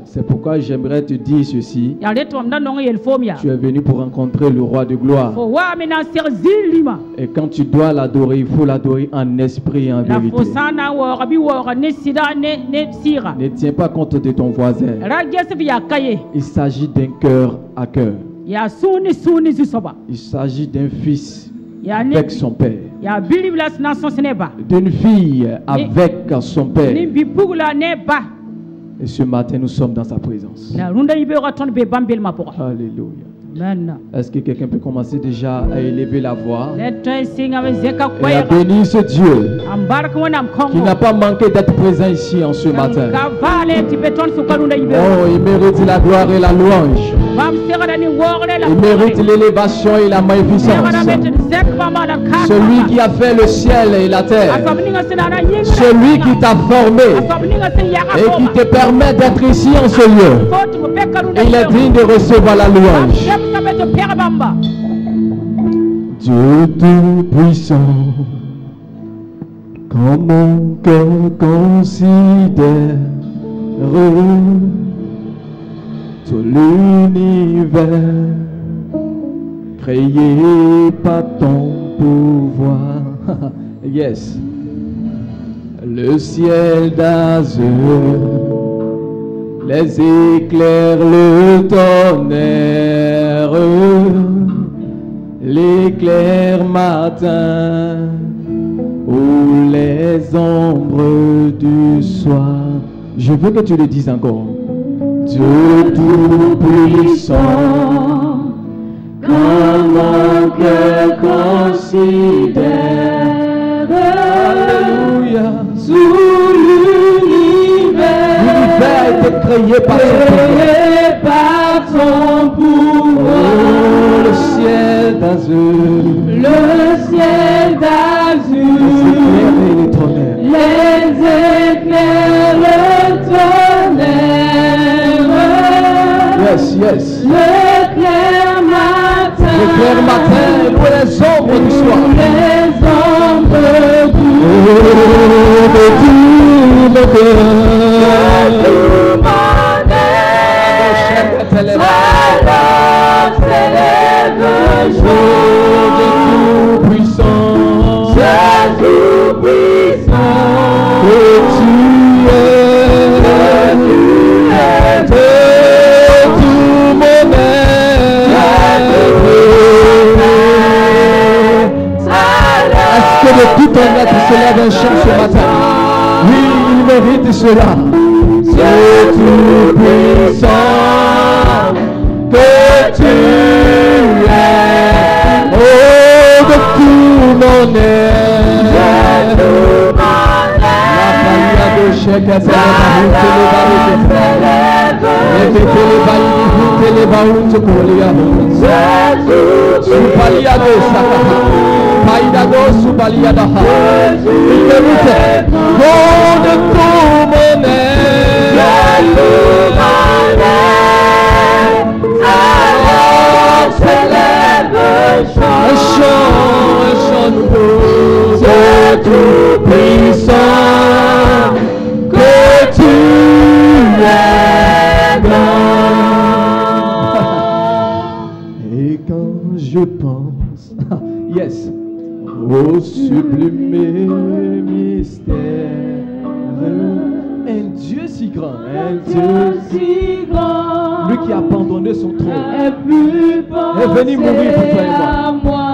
C'est pourquoi j'aimerais te dire ceci. Tu es venu pour rencontrer le roi de gloire. Et quand tu dois l'adorer, il faut l'adorer en esprit et en vérité. Ne tiens pas compte de ton voisin. Il s'agit d'un cœur à cœur. Il s'agit d'un fils avec son père, d'une fille avec son père. Et ce matin, nous sommes dans sa présence. Alléluia. Est-ce que quelqu'un peut commencer déjà à élever la voix et à bénir ce Dieu qui n'a pas manqué d'être présent ici en ce matin? Oh, il mérite la gloire et la louange. Il mérite l'élévation et la magnificence. Celui qui a fait le ciel et la terre. Celui qui t'a formé et qui te permet d'être ici en ce lieu. Il est digne de recevoir la louange. Dieu tout-puissant, quand mon cœur considère tout l'univers créé par ton pouvoir. Yes. Le ciel d'azur, les éclairs, le tonnerre, l'éclair matin ou les ombres du soir. Je veux que tu le dises encore. Dieu tout-puissant, quand mon cœur considère, alléluia, sous l'univers a été créé par son pouvoir. Oh, le ciel d'azur, les éclairs, le tonnerre. Yes, yes. Le clair matin, où les ombres du soir. Les ombres du de tout ton être se lève un chant ce matin. Oui, il mérite cela. C'est tout puissant que tu es. Oh, de tout mon être. La palia de chèque est il mérite de tout mon être. Alors s'élève un chant nouveau. C'est tout puissant que tu es grand. Et quand je pense, yes, au sublime mystère, un Dieu si grand, lui qui a abandonné son trône, est venu mourir pour toi et moi.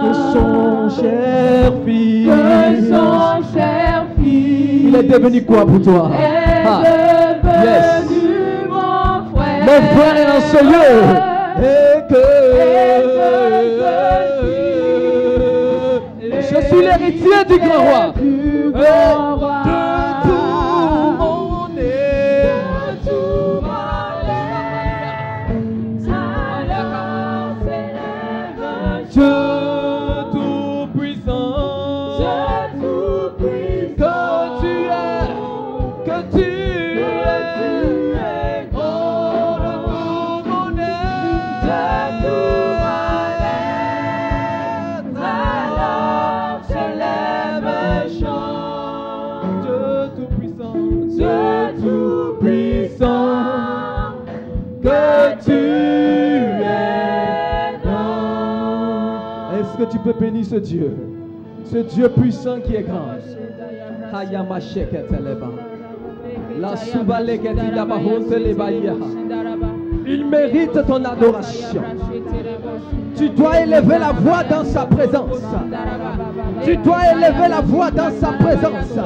Que son cher fils, il est devenu quoi pour toi? Yes. Mon frère est dans ce lieu. Et que je suis l'héritier du grand roi. De tout mon être. Dieu tout-puissant, que tu es, oh, de tout mon être. Alors se lève un chant. Dieu tout-puissant, que tu es grand. Est-ce que tu peux bénir ce Dieu puissant qui est grand? Il mérite ton adoration. Tu dois élever la voix dans sa présence. Tu dois élever la voix dans sa présence.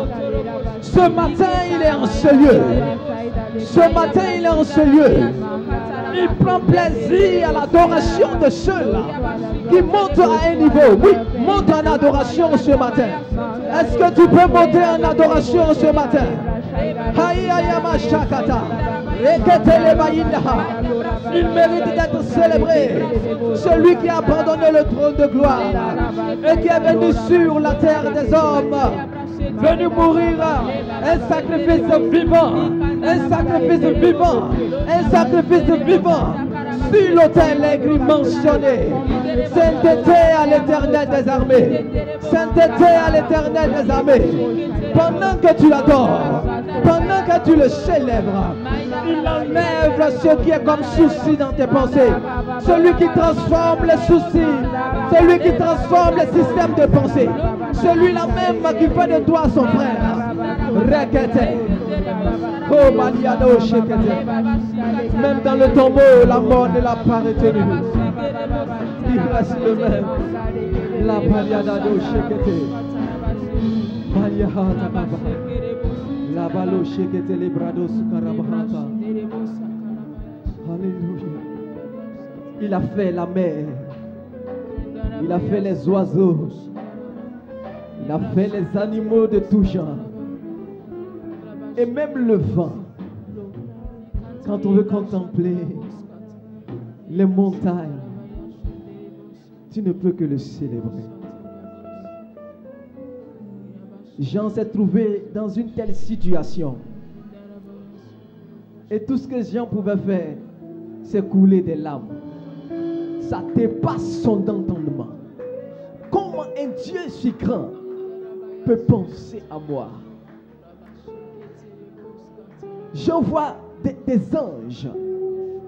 Ce matin, il est en ce lieu. Ce matin, il est en ce lieu. Il prend plaisir à l'adoration de ceux-là qui montent à un niveau. Oui, monte en adoration ce matin. Est-ce que tu peux monter en adoration ce matin? Il mérite d'être célébré. Celui qui a abandonné le trône de gloire et qui est venu sur la terre des hommes, venu mourir un sacrifice vivant, un sacrifice vivant, un sacrifice vivant. Sur l'autel écrit mentionné, sainteté à l'Éternel des armées, sainteté à l'Éternel des armées. Pendant que tu l'adores, pendant que tu le célèbres, il enlève ce qui est comme souci dans tes pensées. Celui qui transforme les soucis, celui qui transforme les systèmes de pensée, celui-là même qui fait de toi son frère. Rekete. Oh, Maniano Shekete. Même dans le tombeau, la mort ne l'a pas retenu. Il reste le même. La Maniano Shekete. Maniahata Baba. La Balo Shekete les Brados Karabahata. Alléluia. Il a fait la mer. Il a fait les oiseaux. Il a fait les animaux de tout genre. Et même le vent. Quand on veut contempler les montagnes, tu ne peux que le célébrer. Jean s'est trouvé dans une telle situation. Et tout ce que Jean pouvait faire, c'est couler des larmes. Ça dépasse son entendement. Comment un Dieu si grand peut penser à moi? Je vois des anges,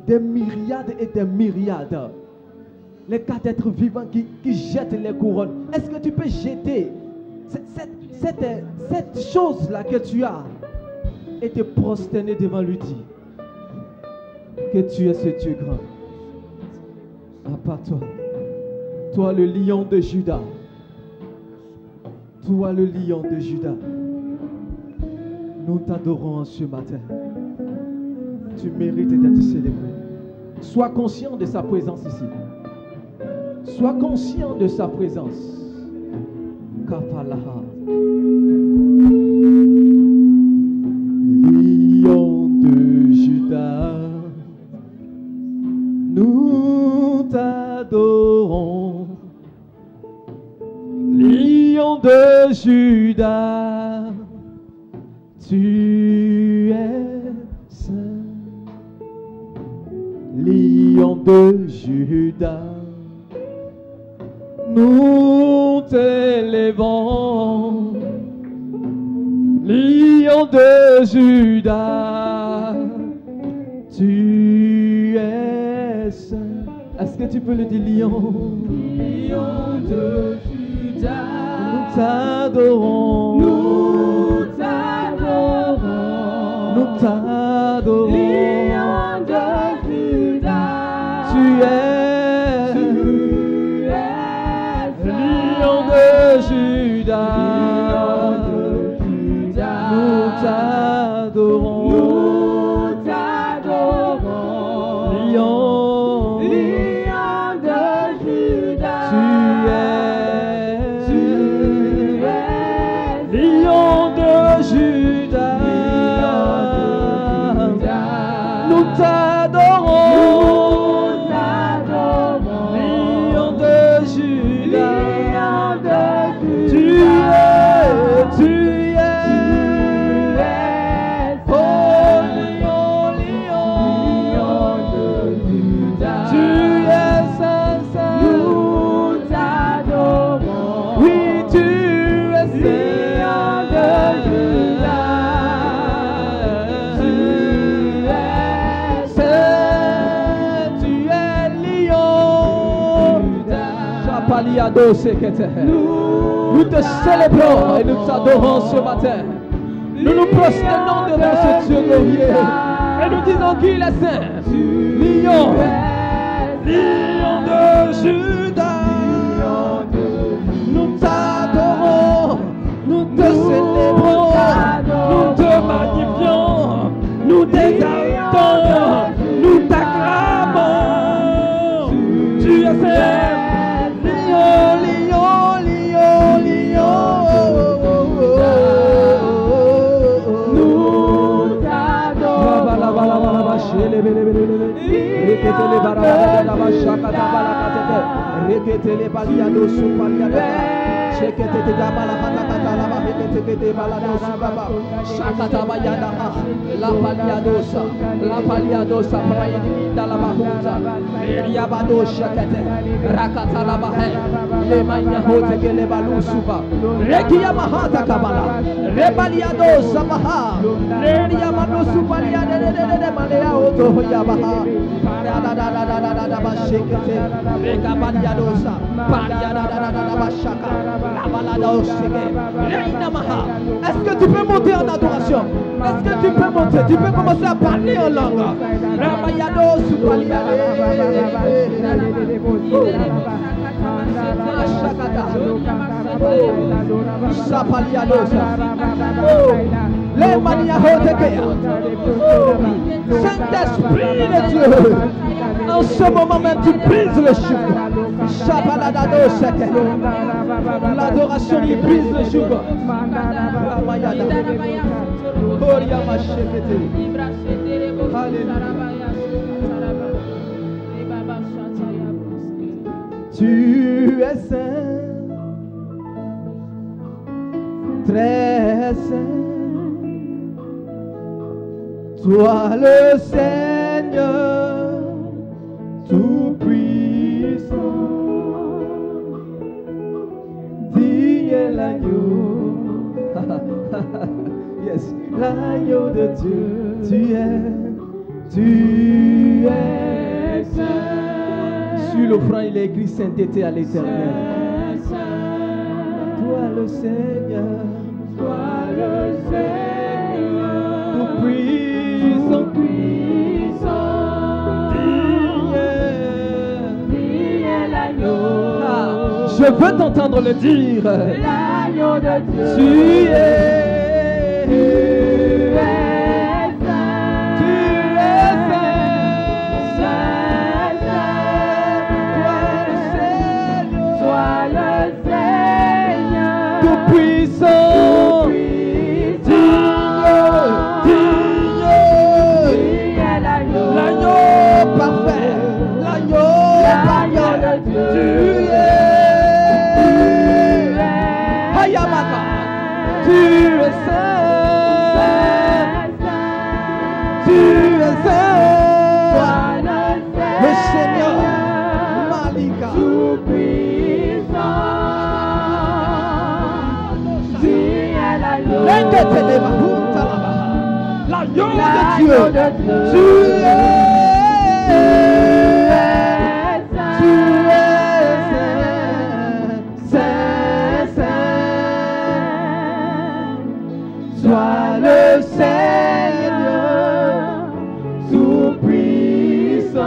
des myriades et des myriades. Les quatre êtres vivants qui jettent les couronnes. Est-ce que tu peux jeter cette chose-là que tu as et te prosterner devant lui, dire que tu es ce Dieu grand? À part toi, toi le lion de Juda, toi le lion de Juda, nous t'adorons ce matin. Tu mérites d'être célébré. Sois conscient de sa présence ici. Sois conscient de sa présence. Kapalaha. Lion de Juda, nous t'adorons. Lion de Juda, tu es saint. Lion de Juda, nous t'élèvons. Lion de Juda, tu es saint. Est-ce que tu peux le dire, lion? Lion de Juda, nous t'adorons. Nous t'adorons. Nous t'adorons. Lion de Juda, tu es. Lion de Juda, nous t'adorons. Nous t'adorons. Lion de Juda, tu es. Lion de Juda, nous t'adorons. Lion de Juda, tu es. Oh, Nous te célébrons et nous t'adorons ce matin. Nous nous prosternons devant ce Dieu glorieux et nous disons qu'il est saint. Lion de Judas, nous t'adorons, nous te célébrons, nous te magnifions, nous t'exaltons, nous t'acclamons. Tu es saint. Est-ce que tu peux monter en adoration? Est-ce que tu peux monter? Tu peux commencer à parler en langue. Saint-Esprit de Dieu, en ce moment même tu brises le joug. L'adoration il brise le joug. Tu es saint, très saint, toi le Seigneur tout-puissant, digne est l'agneau, yes, l'agneau de Dieu, tu es saint. Sur l'offrande il est écrit sainteté à l'Éternel. Toi le Seigneur, tout-puissant, digne est l'agneau. Je veux t'entendre le dire. L'agneau de Dieu. Tu es l'agneau de Dieu, tu es saint, sois le Seigneur tout-puissant,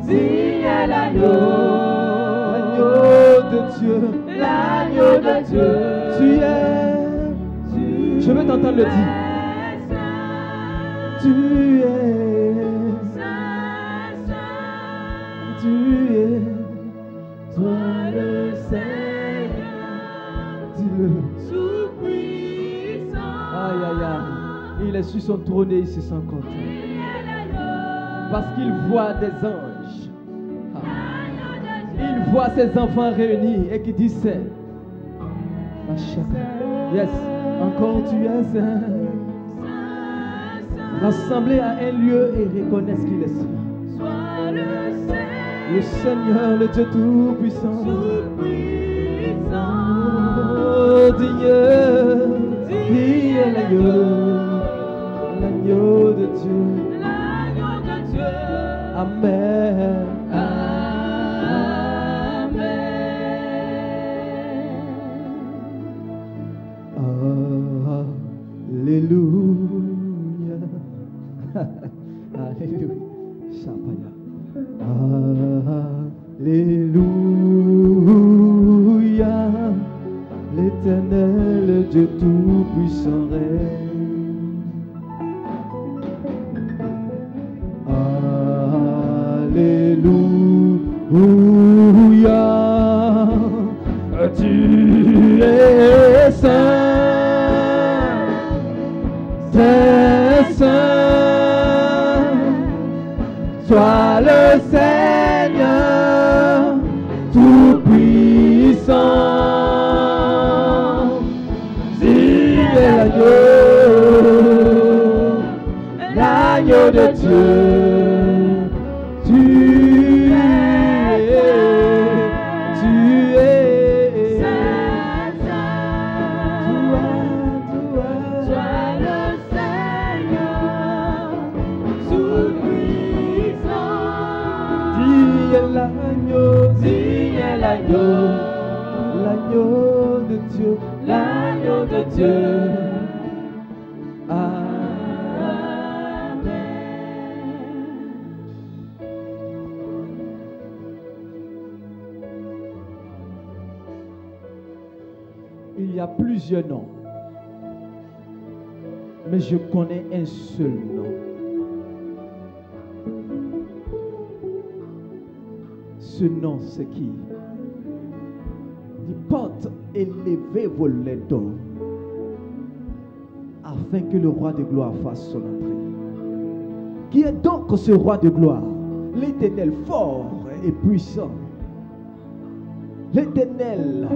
digne est l'agneau de Dieu, l'agneau de Dieu, tu es. Je veux t'entendre le dire. Tu es toi le Seigneur, dis-le. Aïe aïe aïe, il est sur son trône et il se sent content parce qu'il voit des anges. Il voit ses enfants réunis et qui disent c'est yes. Encore tu es saint, rassemblés à un lieu et reconnaissent qu'il est saint. Le Seigneur, le Dieu tout-puissant, digne l'agneau de Dieu. Amen. tout-puissant règne. Alléluia, tu es saint, c'est saint, sois le Seigneur tout-puissant. Tu es l'agneau de Dieu. L'agneau de Dieu, l'agneau de Dieu. Amen. Il y a plusieurs noms, mais je connais un seul nom. Ce nom, c'est qui? Porte, élevez vos lettres afin que le roi de gloire fasse son entrée. Qui est donc ce roi de gloire? L'Éternel fort et puissant, l'Éternel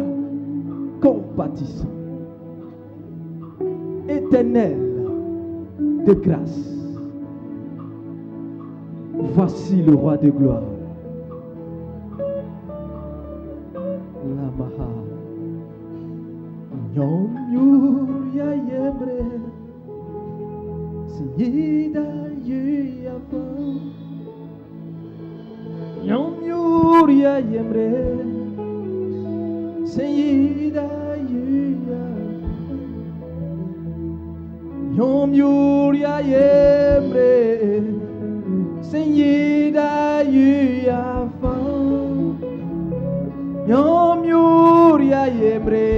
compatissant, Éternel de grâce. Voici le roi de gloire. Nyom ya yemre, siyida yuyafa. Nyom ya yemre, siyida yuyafa. Nyom ya yemre, siyida yuyafa. Nyom ya yemre.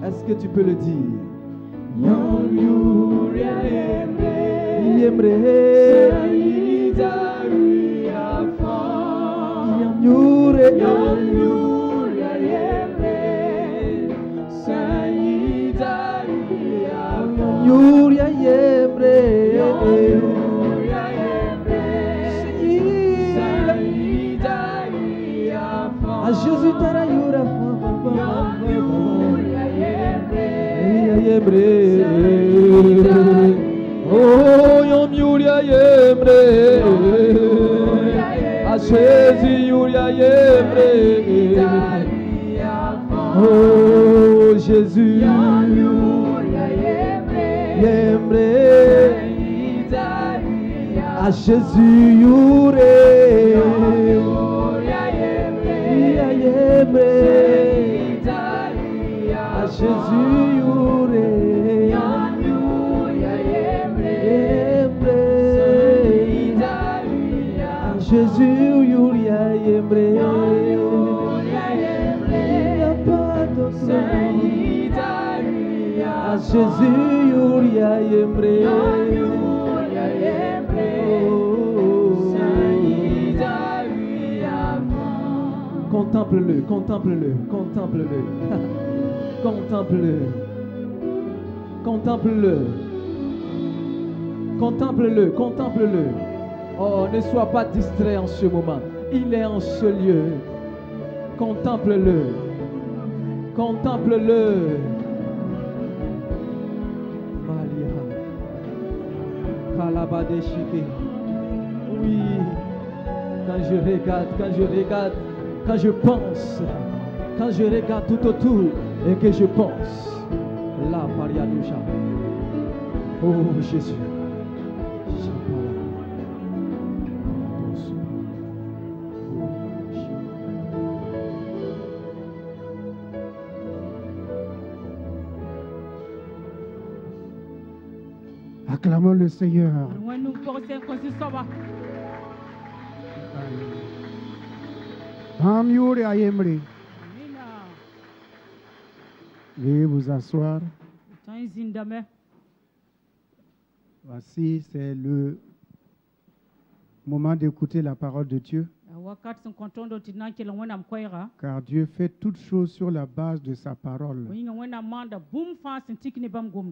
Est-ce que tu peux le dire? Jésus tarayura oh yom yuria yemre a Jésus yuria yemre oh Jésus yemre a Jésus yure a Jésus yure Jésus yuria yemre a Jésus yuria yemre contemple-le, contemple-le, contemple-le, contemple-le, contemple-le, contemple-le, contemple-le. Oh, ne sois pas distrait en ce moment. Il est en ce lieu. Contemple-le, contemple-le. Malia, Kalabadeshike. Oui, quand je regarde, quand je pense, quand je regarde tout autour et que je pense, la Pariadoucha. Oh Jésus. Acclamons le Seigneur. Veuillez vous asseoir. Voici, c'est le moment d'écouter la parole de Dieu. Car Dieu fait toutes choses sur la base de sa parole.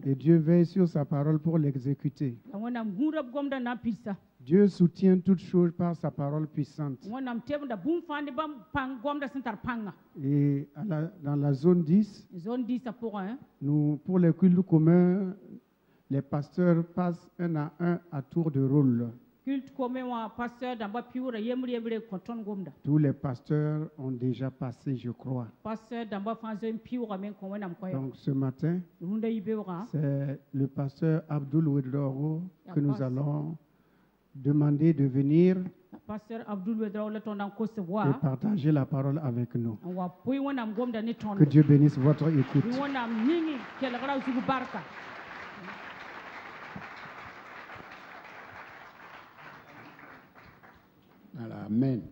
Et Dieu veille sur sa parole pour l'exécuter. Dieu soutient toutes choses par sa parole puissante. Et dans la zone 10, pour les cultes communs, les pasteurs passent un à un à tour de rôle. Tous les pasteurs ont déjà passé, je crois. Donc ce matin, c'est le pasteur Abdul Wedroro que nous allons demander de venir et partager la parole avec nous. Que Dieu bénisse votre écoute. Amen.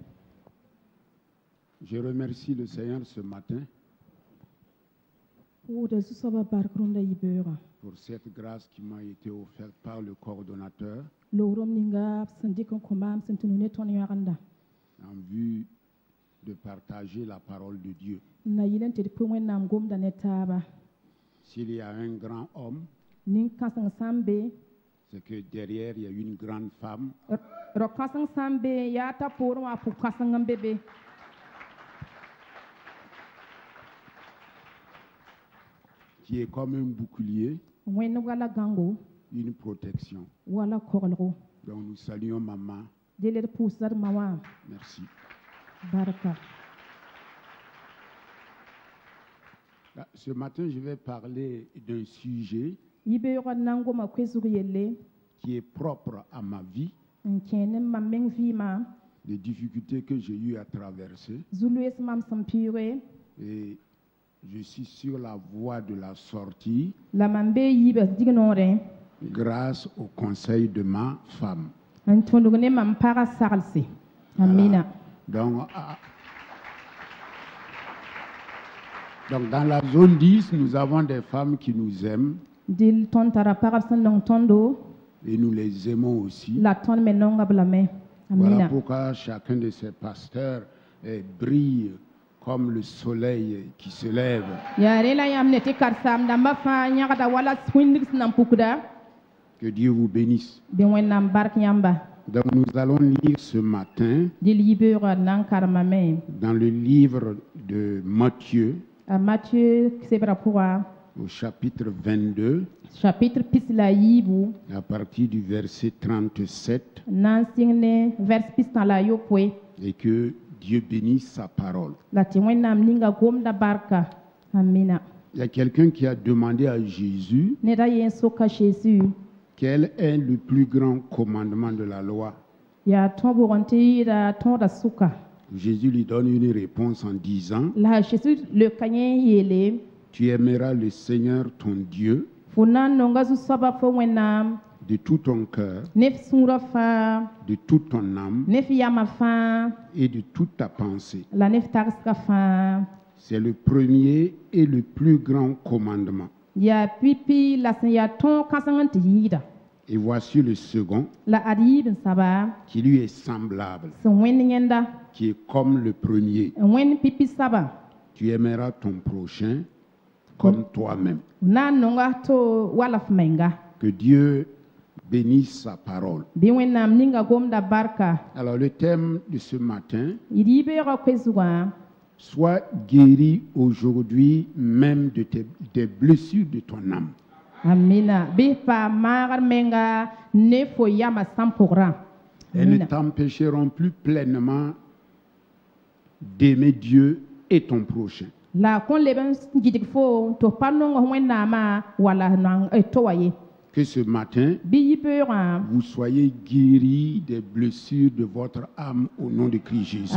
Je remercie le Seigneur ce matin pour cette grâce qui m'a été offerte par le coordonnateur en vue de partager la parole de Dieu. S'il y a un grand homme, c'est que derrière il y a une grande femme qui est comme un bouclier, une protection. Donc nous saluons maman. Merci. Ce matin, je vais parler d'un sujet qui est propre à ma vie, des difficultés que j'ai eu à traverser. Et je suis sur la voie de la sortie grâce au conseil de ma femme. Voilà. Donc dans la zone 10, nous avons des femmes qui nous aiment. Et nous les aimons aussi. Voilà pourquoi chacun de ces pasteurs brille comme le soleil qui se lève. Que Dieu vous bénisse. Donc nous allons lire ce matin dans le livre de Matthieu, au chapitre 22, à partir du verset 37, et que Dieu bénisse sa parole. Il y a quelqu'un qui a demandé à Jésus quel est le plus grand commandement de la loi. Jésus lui donne une réponse en disant: tu aimeras le Seigneur ton Dieu de tout ton cœur, de toute ton âme et de toute ta pensée. C'est le premier et le plus grand commandement. Et voici le second, qui lui est semblable, qui est comme le premier. Tu aimeras ton prochain comme toi-même. Que Dieu bénisse sa parole. Alors le thème de ce matin: sois guéri aujourd'hui même de des blessures de ton âme. Elles ne t'empêcheront plus pleinement d'aimer Dieu et ton prochain. Que ce matin, vous soyez guéris des blessures de votre âme au nom de Christ Jésus.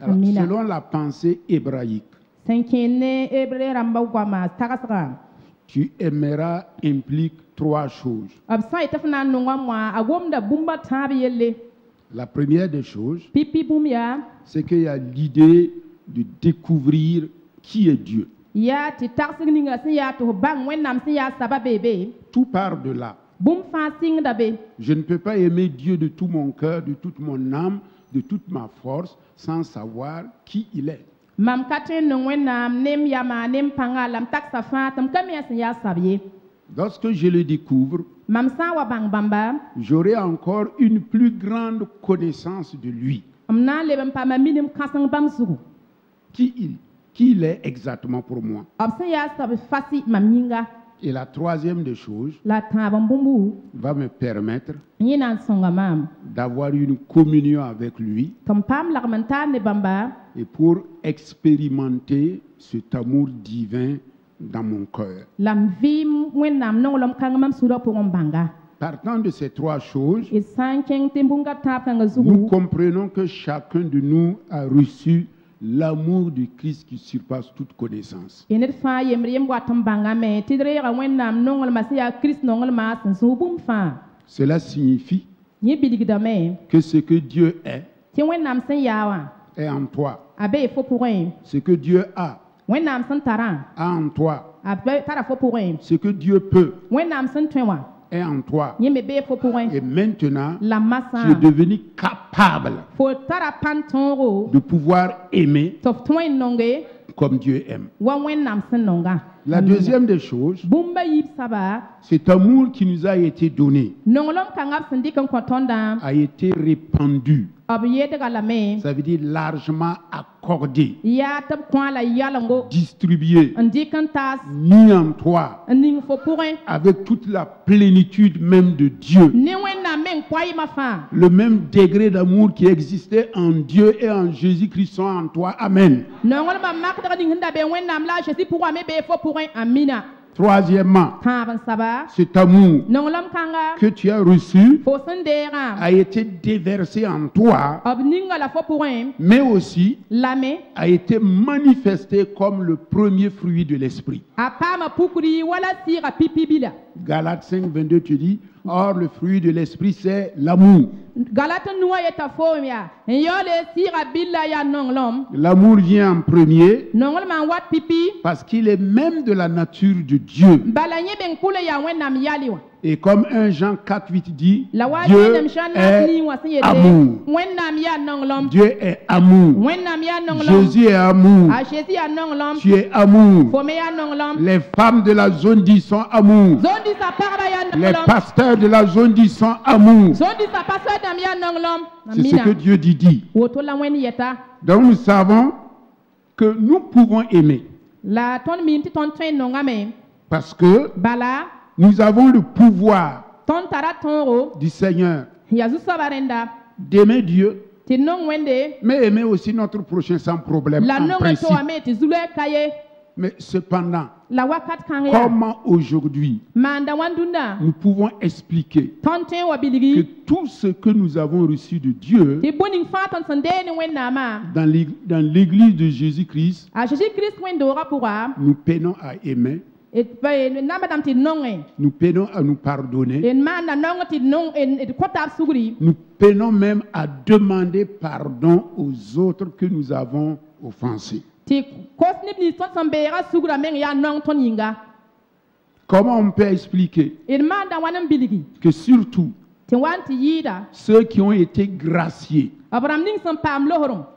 Alors, selon la pensée hébraïque, tu aimeras implique trois choses. La première des choses, c'est qu'il y a l'idée de découvrir qui est Dieu. Tout part de là. Je ne peux pas aimer Dieu de tout mon cœur, de toute mon âme, de toute ma force, sans savoir qui il est. Lorsque je le découvre, j'aurai encore une plus grande connaissance de lui. Qui il est exactement pour moi. Et la troisième des choses va me permettre d'avoir une communion avec lui et pour expérimenter cet amour divin dans mon cœur. Partant de ces trois choses, nous comprenons que chacun de nous a reçu l'amour de Christ qui surpasse toute connaissance. Cela signifie que ce que Dieu est en toi. Ce que Dieu a en toi. Ce que Dieu peut est en toi. Et maintenant, tu es devenu capable de pouvoir aimer comme Dieu aime. La deuxième des choses, cet amour qui nous a été donné a été répandu. Ça veut dire largement accordé, distribué, mis en toi, avec toute la plénitude même de Dieu. Le même degré d'amour qui existait en Dieu et en Jésus-Christ sont en toi. Amen. Troisièmement, cet amour que tu as reçu a été déversé en toi, mais aussi a été manifesté comme le premier fruit de l'esprit. Galates 5, 22 te dit, or le fruit de l'esprit c'est l'amour. L'amour vient en premier parce qu'il est même de la nature de Dieu. Et comme 1 Jean 4, 8 dit, Dieu est amour. Dieu est amour. Jésus est amour. Tu es amour. Les femmes de la zone 10 sont amour. Les pasteurs de la zone 10 sont amour. C'est ce que Dieu dit. Donc nous savons que nous pouvons aimer. Parce que nous avons le pouvoir du Seigneur d'aimer Dieu, mais aimer aussi notre prochain sans problème, en principe. Mais cependant, comment aujourd'hui nous pouvons expliquer que tout ce que nous avons reçu de Dieu dans l'église de Jésus-Christ, nous peinons à aimer, nous peinons à nous pardonner, nous peinons même à demander pardon aux autres que nous avons offensés. Comment on peut expliquer que surtout ceux qui ont été graciés,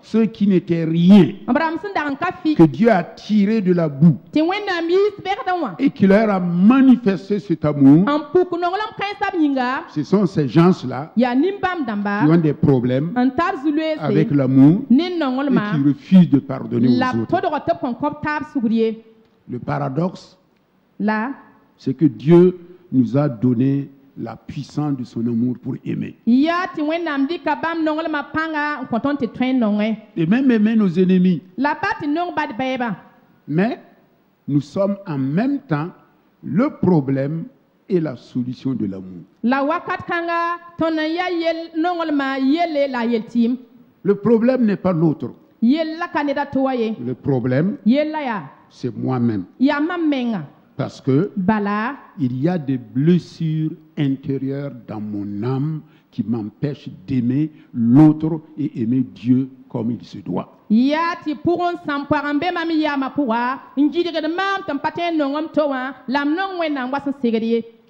ceux qui n'étaient rien, que Dieu a tiré de la boue et qui leur a manifesté cet amour, ce sont ces gens-là qui ont des problèmes avec l'amour et qui refusent de pardonner aux autres. Le paradoxe, c'est que Dieu nous a donné la puissance de son amour pour aimer. Et même aimer nos ennemis. Mais nous sommes en même temps le problème et la solution de l'amour. Le problème n'est pas l'autre. Le problème, c'est moi-même. Parce que il y a des blessures intérieures dans mon âme qui m'empêche d'aimer l'autre et aimer Dieu comme il se doit.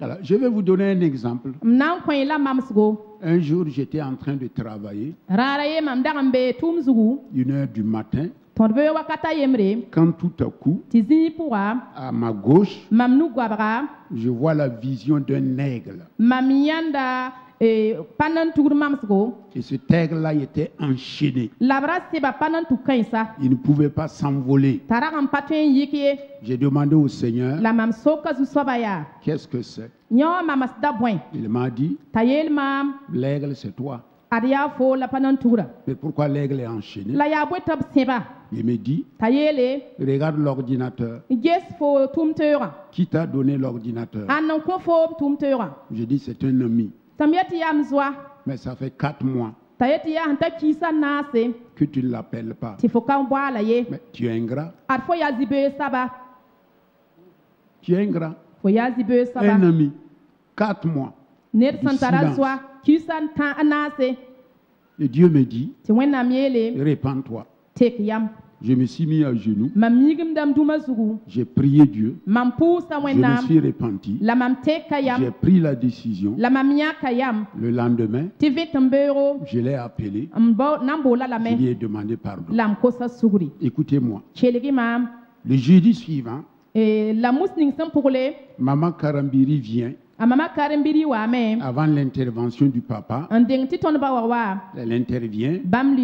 Alors, je vais vous donner un exemple. Un jour, j'étais en train de travailler, 1h du matin, quand tout à coup, à ma gauche, je vois la vision d'un aigle. Et cet aigle-là était enchaîné. Il ne pouvait pas s'envoler. J'ai demandé au Seigneur, qu'est-ce que c'est? Il m'a dit, l'aigle c'est toi. Mais pourquoi l'aigle est enchaîné? Il me dit, regarde l'ordinateur. Qui t'a donné l'ordinateur? Je dis, c'est un ami. Mais ça fait 4 mois que tu ne l'appelles pas. Mais tu es ingrat. Tu es ingrat. Un ami. 4 mois. Et Dieu me dit, répands-toi. Je me suis mis à genoux. J'ai prié Dieu. Je me suis repenti. J'ai pris la décision. Le lendemain, je l'ai appelé. Je lui ai demandé pardon. Écoutez-moi. Le jeudi suivant, Maman Karambiri vient. Avant l'intervention du papa, elle intervient en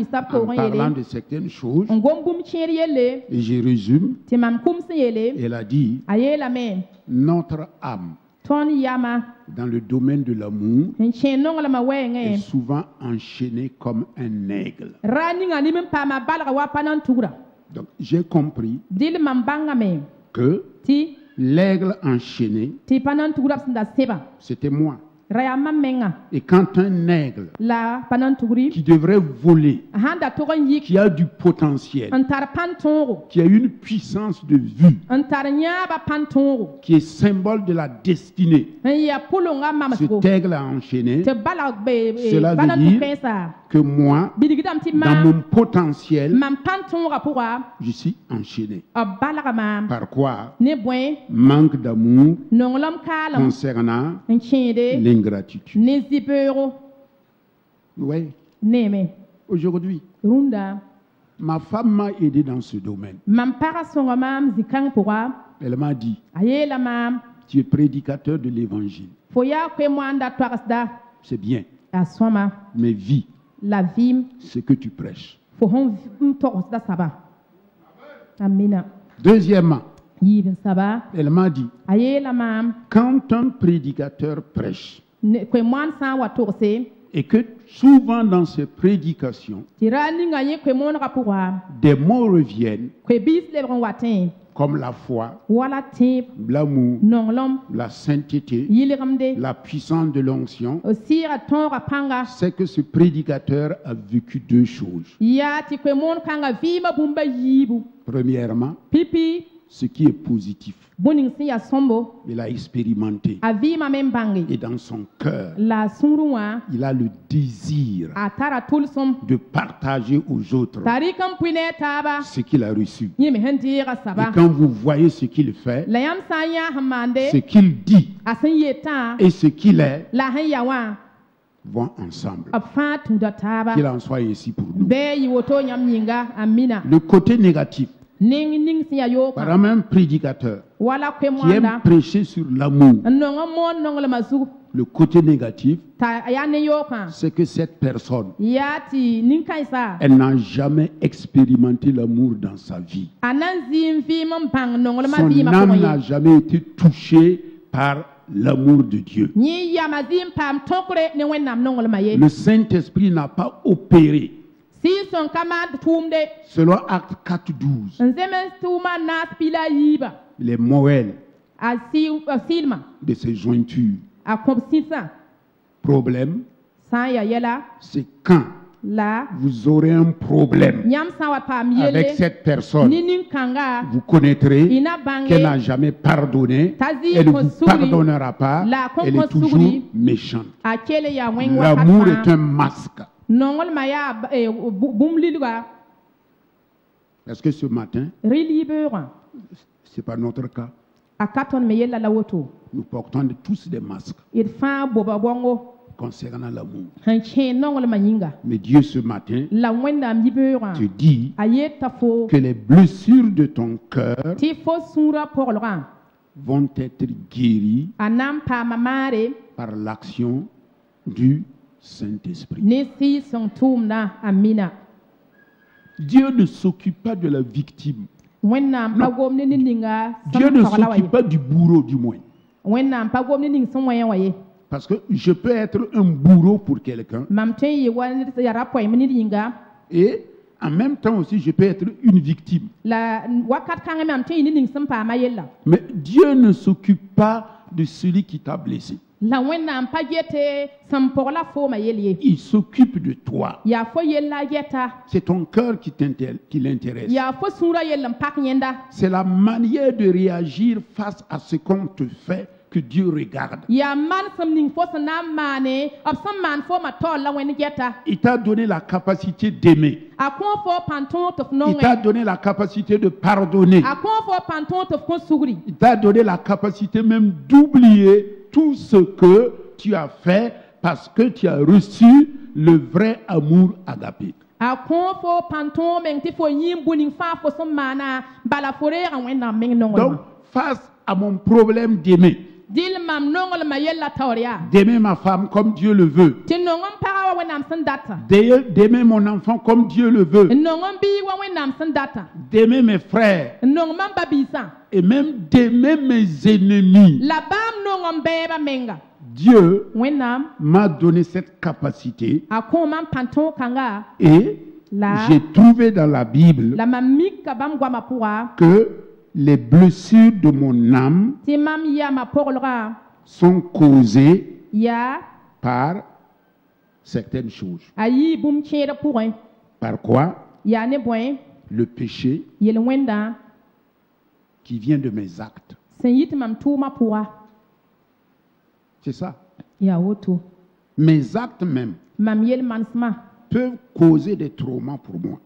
parlant de certaines choses. Et je résume. Elle a dit, notre âme, dans le domaine de l'amour, est souvent enchaînée comme un aigle. Donc j'ai compris que l'aigle enchaîné, c'était moi. Et quand un aigle qui devrait voler, qui a du potentiel, qui a une puissance de vue, qui est symbole de la destinée, cet aigle a enchaîné, cela veut dire que moi, dans mon potentiel, je suis enchaîné. Par quoi? Manque d'amour concernant l'ingratitude. Oui. Aujourd'hui, ma femme m'a aidé dans ce domaine. Elle m'a dit, tu es prédicateur de l'évangile. C'est bien. Mais vis ce que tu prêches. Deuxièmement, elle m'a dit, quand un prédicateur prêche, et que souvent dans ses prédications, des mots reviennent, comme la foi, l'amour, la sainteté, la puissance de l'onction, c'est que ce prédicateur a vécu 2 choses. Premièrement, ce qui est positif. Il a expérimenté. Et dans son cœur, il a le désir de partager aux autres ce qu'il a reçu. Et quand vous voyez ce qu'il fait, ce qu'il dit et ce qu'il est vont ensemble. Qu'il en soit ainsi pour nous. Le côté négatif, par un même prédicateur qui aime prêcher sur l'amour, le côté négatif, c'est que cette personne, elle n'a jamais expérimenté l'amour dans sa vie. Son âme n'a jamais été touchée par l'amour de Dieu. Le Saint-Esprit n'a pas opéré. Selon Acte 4:12, les moelles de ces jointures. Problème, c'est quand vous aurez un problème avec cette personne. Vous connaîtrez qu'elle n'a jamais pardonné, elle ne vous pardonnera pas, elle est toujours méchante. L'amour est un masque. Est-ce que ce matin, ce n'est pas notre cas? Nous portons tous des masques concernant l'amour. Mais Dieu ce matin te dit que les blessures de ton cœur vont être guéries par l'action du Saint-Esprit. Dieu ne s'occupe pas de la victime. Non. Dieu ne s'occupe pas du bourreau du moins. Parce que je peux être un bourreau pour quelqu'un. Et en même temps aussi, je peux être une victime. Mais Dieu ne s'occupe pas de celui qui t'a blessé. Il s'occupe de toi. C'est ton cœur qui l'intéresse. C'est la manière de réagir face à ce qu'on te fait que Dieu regarde. Il t'a donné la capacité d'aimer. Il t'a donné la capacité de pardonner. Il t'a donné la capacité même d'oublier tout ce que tu as fait parce que tu as reçu le vrai amour agapé. Donc, face à mon problème d'aimer, d'aimer ma femme comme Dieu le veut, d'aimer mon enfant comme Dieu le veut, d'aimer mes frères, et même d'aimer mes ennemis, Dieu m'a donné cette capacité. Et j'ai trouvé dans la Bible que les blessures de mon âme sont causées par certaines choses. Par quoi? Le péché qui vient de mes actes. C'est ça. Mes actes même peuvent causer des traumas pour moi.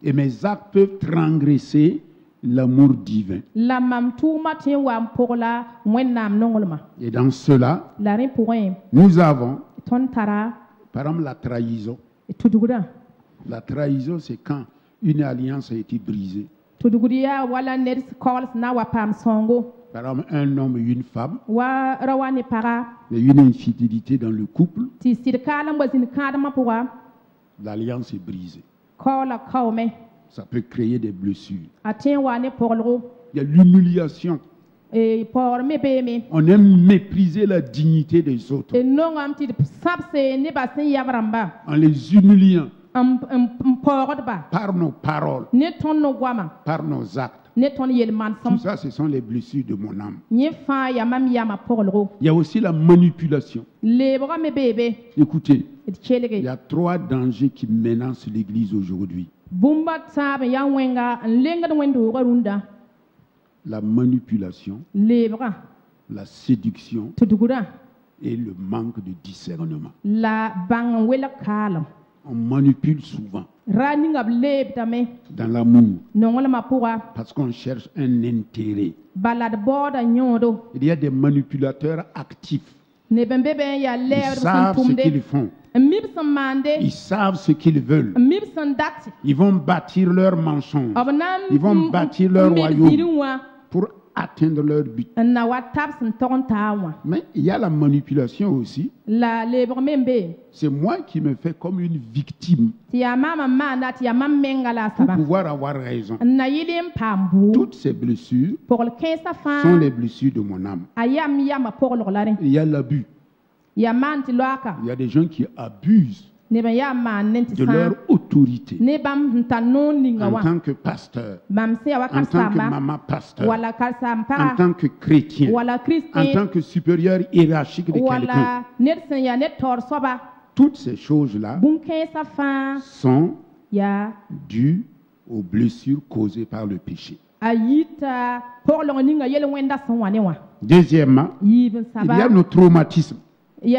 Et mes actes peuvent transgresser l'amour divin. Et dans cela, nous avons, par exemple, la trahison. La trahison, c'est quand une alliance a été brisée. Par exemple, un homme et une femme, il y a une infidélité dans le couple, l'alliance est brisée. Ça peut créer des blessures. Il y a l'humiliation. On aime mépriser la dignité des autres en les humiliant par nos paroles, par nos actes. Tout ça, ce sont les blessures de mon âme. Il y a aussi la manipulation. Écoutez, il y a 3 dangers qui menacent l'Église aujourd'hui. La manipulation, la séduction et le manque de discernement. On manipule souvent dans l'amour parce qu'on cherche un intérêt. Il y a des manipulateurs actifs. Ils savent ce qu'ils font. Ils savent ce qu'ils veulent. Ils vont bâtir leur mensonge. Ils vont bâtir leur royaume pour atteindre leur but. Mais il y a la manipulation aussi. C'est moi qui me fais comme une victime pour pouvoir avoir raison. Toutes ces blessures sont les blessures de mon âme. Il y a l'abus. Il y a des gens qui abusent de leur autorité en tant que pasteur, en tant que maman pasteur, en tant que chrétien, en tant que supérieur hiérarchique de quelqu'un. toutes ces choses-là sont dues aux blessures causées par le péché. Deuxièmement, il y a nos traumatismes. Et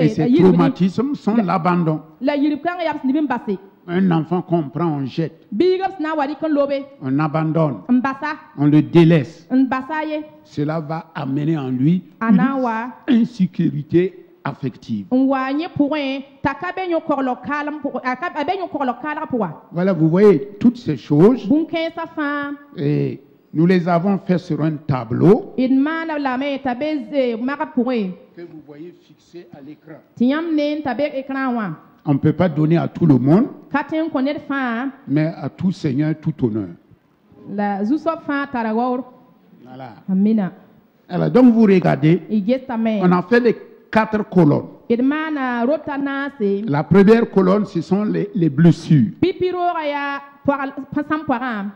ces traumatismes sont l'abandon. Un enfant qu'on prend, on jette. On abandonne. On le délaisse. Cela va amener en lui une insécurité affective. Voilà, vous voyez toutes ces choses. Et nous les avons fait sur un tableau que vous voyez fixé à l'écran. On ne peut pas donner à tout le monde, mais à tout Seigneur, tout honneur. Voilà. Alors, donc vous regardez, on a fait les 4 colonnes. La première colonne, ce sont les blessures.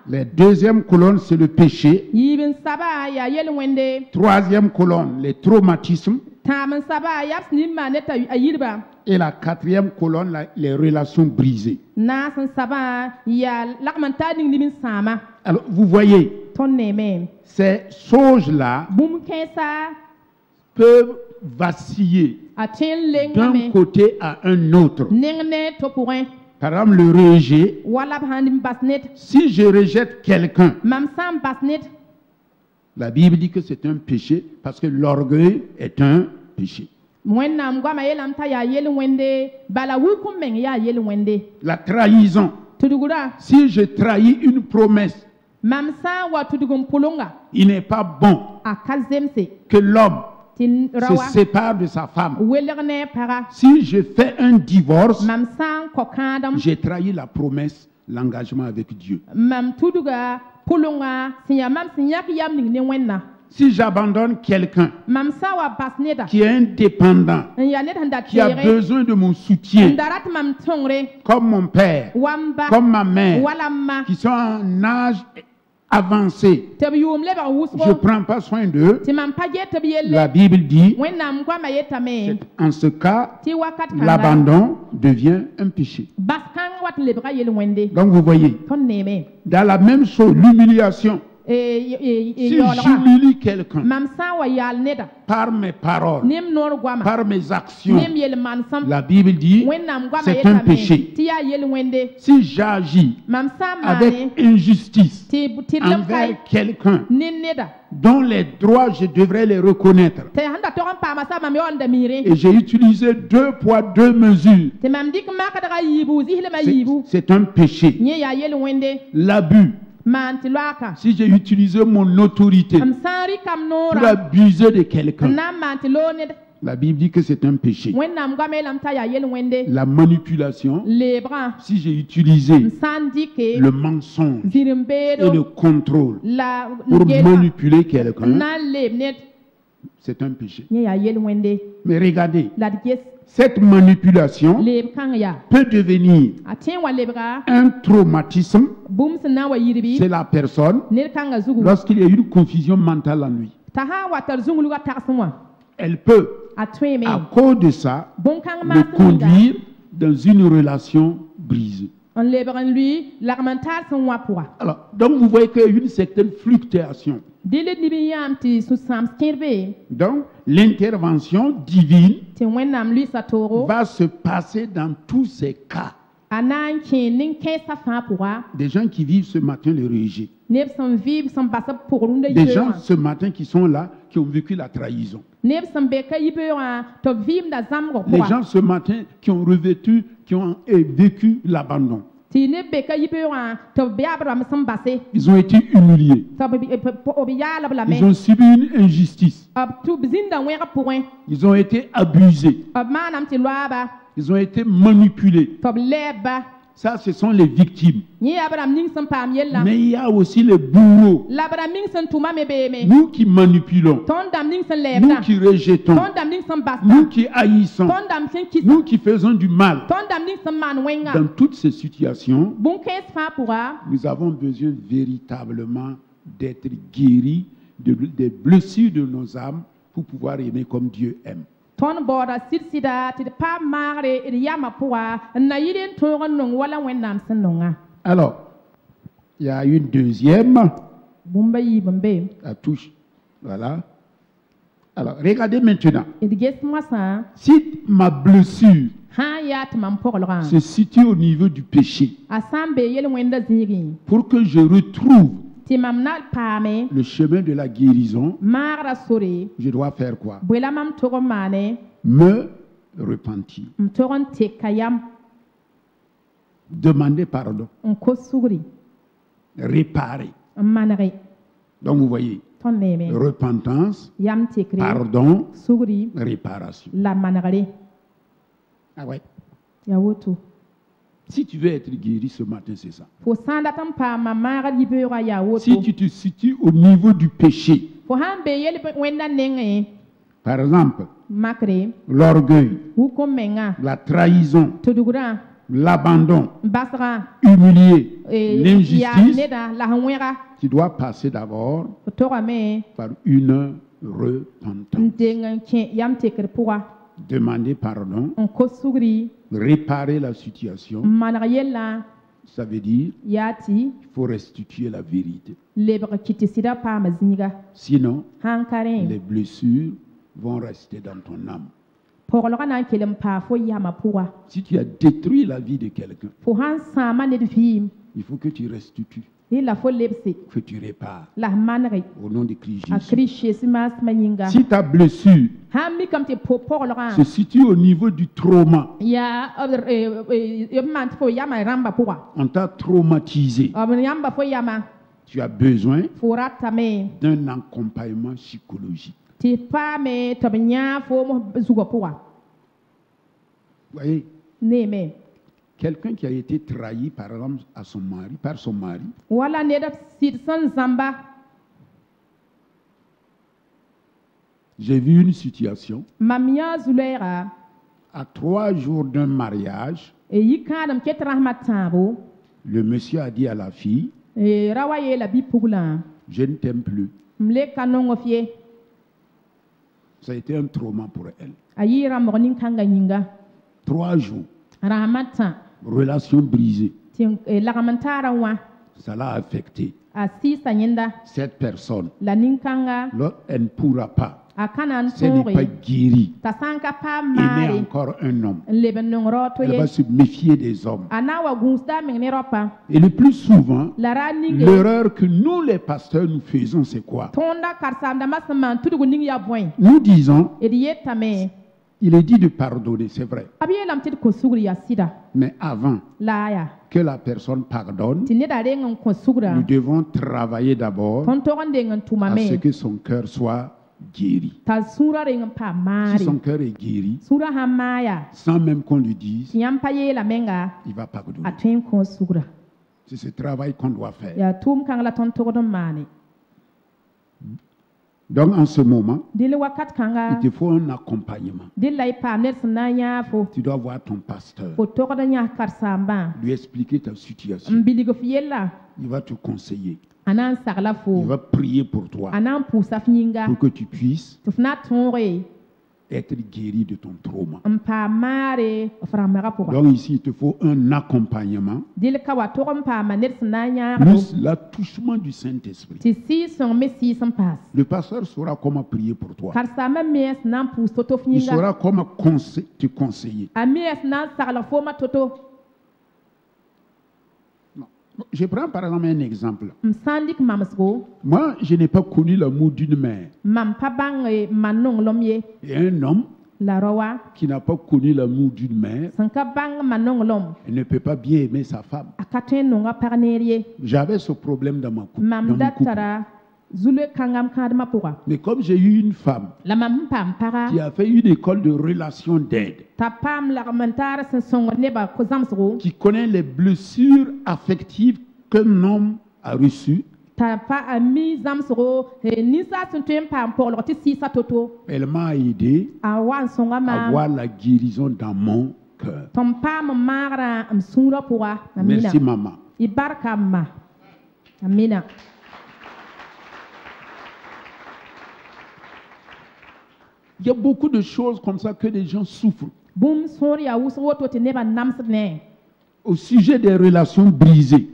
La deuxième colonne, c'est le péché. Troisième colonne, les traumatismes. Et la quatrième colonne, les relations brisées. Alors, vous voyez, ces choses-là peuvent vaciller d'un côté à un autre. Par exemple, le rejet. Si je rejette quelqu'un, la Bible dit que c'est un péché parce que l'orgueil est un péché. La trahison. Si je trahis une promesse, il n'est pas bon que l'homme se sépare de sa femme. Si je fais un divorce, j'ai trahi la promesse, l'engagement avec Dieu. Si j'abandonne quelqu'un qui est indépendant, qui a besoin de mon soutien, comme mon père, comme ma mère, qui sont en âge avancé, je ne prends pas soin d'eux, la Bible dit, en ce cas, l'abandon devient un péché. Donc vous voyez, dans la même chose, l'humiliation. Si j'humilie quelqu'un par mes paroles, par mes actions, la Bible dit c'est un péché. Si j'agis avec injustice envers quelqu'un dont les droits je devrais les reconnaître, et j'ai utilisé 2 poids 2 mesures, c'est un péché. L'abus. Si j'ai utilisé mon autorité pour abuser de quelqu'un, la Bible dit que c'est un péché. La manipulation, si j'ai utilisé le mensonge et le contrôle pour manipuler quelqu'un, c'est un péché. Mais regardez, cette manipulation peut devenir un traumatisme chez la personne lorsqu'il y a une confusion mentale en lui. Elle peut, à cause de ça, le conduire dans une relation brisée. Alors, donc vous voyez qu'il y a une certaine fluctuation. Donc, l'intervention divine va se passer dans tous ces cas. Des gens qui vivent ce matin le rejet. Des gens ce matin qui sont là, qui ont vécu la trahison. Les gens ce matin qui ont revêtu, qui ont vécu l'abandon. Ils ont été humiliés. Ils ont subi une injustice. Ils ont été abusés. Ils ont été manipulés. Ça, ce sont les victimes. Mais il y a aussi les bourreaux. Nous qui manipulons, nous qui rejetons, nous qui haïssons, nous qui faisons du mal. Dans toutes ces situations, nous avons besoin véritablement d'être guéris des blessures de nos âmes pour pouvoir aimer comme Dieu aime. Alors, il y a une deuxième. La touche. Voilà. Alors, regardez maintenant. Si ma blessure se situe au niveau du péché, pour que je retrouve le chemin de la guérison, je dois faire quoi? Me repentir. Demander pardon. Réparer. Donc vous voyez, repentance, pardon, réparation. Ah ouais. Si tu veux être guéri ce matin, c'est ça. Si tu te situes au niveau du péché, par exemple, l'orgueil, la trahison, l'abandon, humilier, l'injustice, tu dois passer d'abord par une repentance. Demander pardon, réparer la situation, ça veut dire qu'il faut restituer la vérité. Sinon, les blessures vont rester dans ton âme. Si tu as détruit la vie de quelqu'un, il faut que tu restitues, que tu répares au nom de Christ Jésus. Si ta blessure se situe au niveau du trauma, on t'a traumatisé, tu as besoin d'un accompagnement psychologique. Vous voyez, quelqu'un qui a été trahi par exemple par son mari, j'ai vu une situation à 3 jours d'un mariage, le monsieur a dit à la fille, je ne t'aime plus. Ça a été un trauma pour elle. 3 jours. Relation brisée. Ça l'a affecté. Cette personne, elle ne pourra pas. Ce n'est pas guéri. Aimer encore un homme. Elle va se méfier des hommes. Et le plus souvent, l'erreur que nous les pasteurs nous faisons, c'est quoi? Nous disons, il est dit de pardonner, c'est vrai. Mais avant que la personne pardonne, nous devons travailler d'abord à ce que son cœur soit guéri. Si son cœur est guéri, sans même qu'on lui dise, il va pardonner. C'est ce travail qu'on doit faire. Donc en ce moment, il te faut un accompagnement. Tu dois voir ton pasteur, lui expliquer ta situation. Il va te conseiller. Il va prier pour toi, pour que tu puisses être guéri de ton trauma. Donc ici, il te faut un accompagnement, plus l'attouchement du Saint-Esprit. Le pasteur saura comment prier pour toi. Il saura comment te conseiller. Je prends par exemple un exemple. Moi, je n'ai pas connu l'amour d'une mère. Et un homme qui n'a pas connu l'amour d'une mère, il ne peut pas bien aimer sa femme. J'avais ce problème dans mon couple. Mais comme j'ai eu une femme qui a fait une école de relations d'aide, qui connaît les blessures affectives qu'un homme a reçues, elle m'a aidé à voir la guérison dans mon cœur. Merci maman. Il y a beaucoup de choses comme ça que les gens souffrent. Au sujet des relations brisées.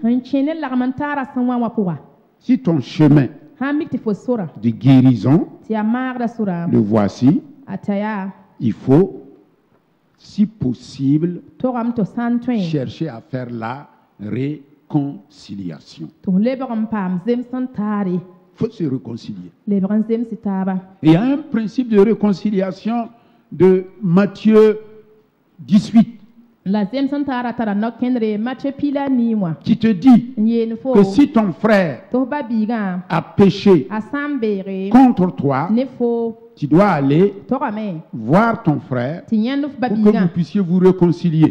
Si ton chemin de guérison, le voici, il faut, si possible, chercher à faire la réconciliation. Il faut se réconcilier. Il y a un principe de réconciliation de Matthieu 18 qui te dit que si ton frère a péché contre toi, tu dois aller voir ton frère pour que vous puissiez vous réconcilier.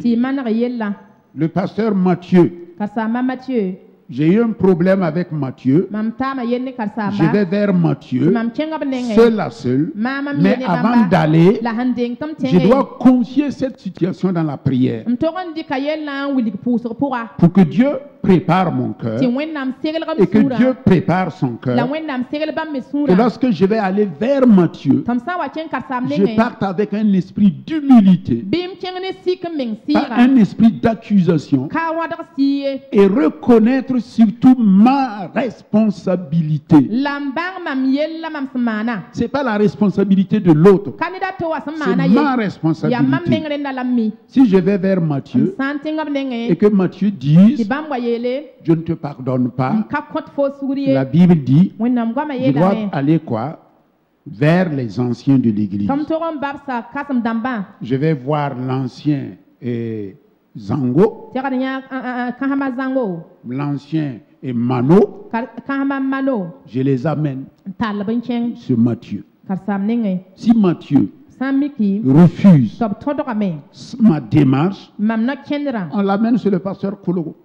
Le pasteur Matthieu, j'ai eu un problème avec Matthieu. Je vais vers Matthieu, seul à seul. Mais avant d'aller, je dois confier cette situation dans la prière. Pour que Dieu prépare mon cœur et que Dieu prépare son cœur. Et lorsque je vais aller vers Matthieu, je parte avec un esprit d'humilité, pas un esprit d'accusation, et reconnaître surtout ma responsabilité. Ce n'est pas la responsabilité de l'autre, c'est ma responsabilité. Si je vais vers Matthieu et que Matthieu dise je ne te pardonne pas, la Bible dit je dois aller quoi? Vers les anciens de l'église. Je vais voir l'ancien Zango, l'ancien et Mano, je les amène sur Matthieu. Si Matthieu refuse ma démarche, on l'amène sur le pasteur Kologo.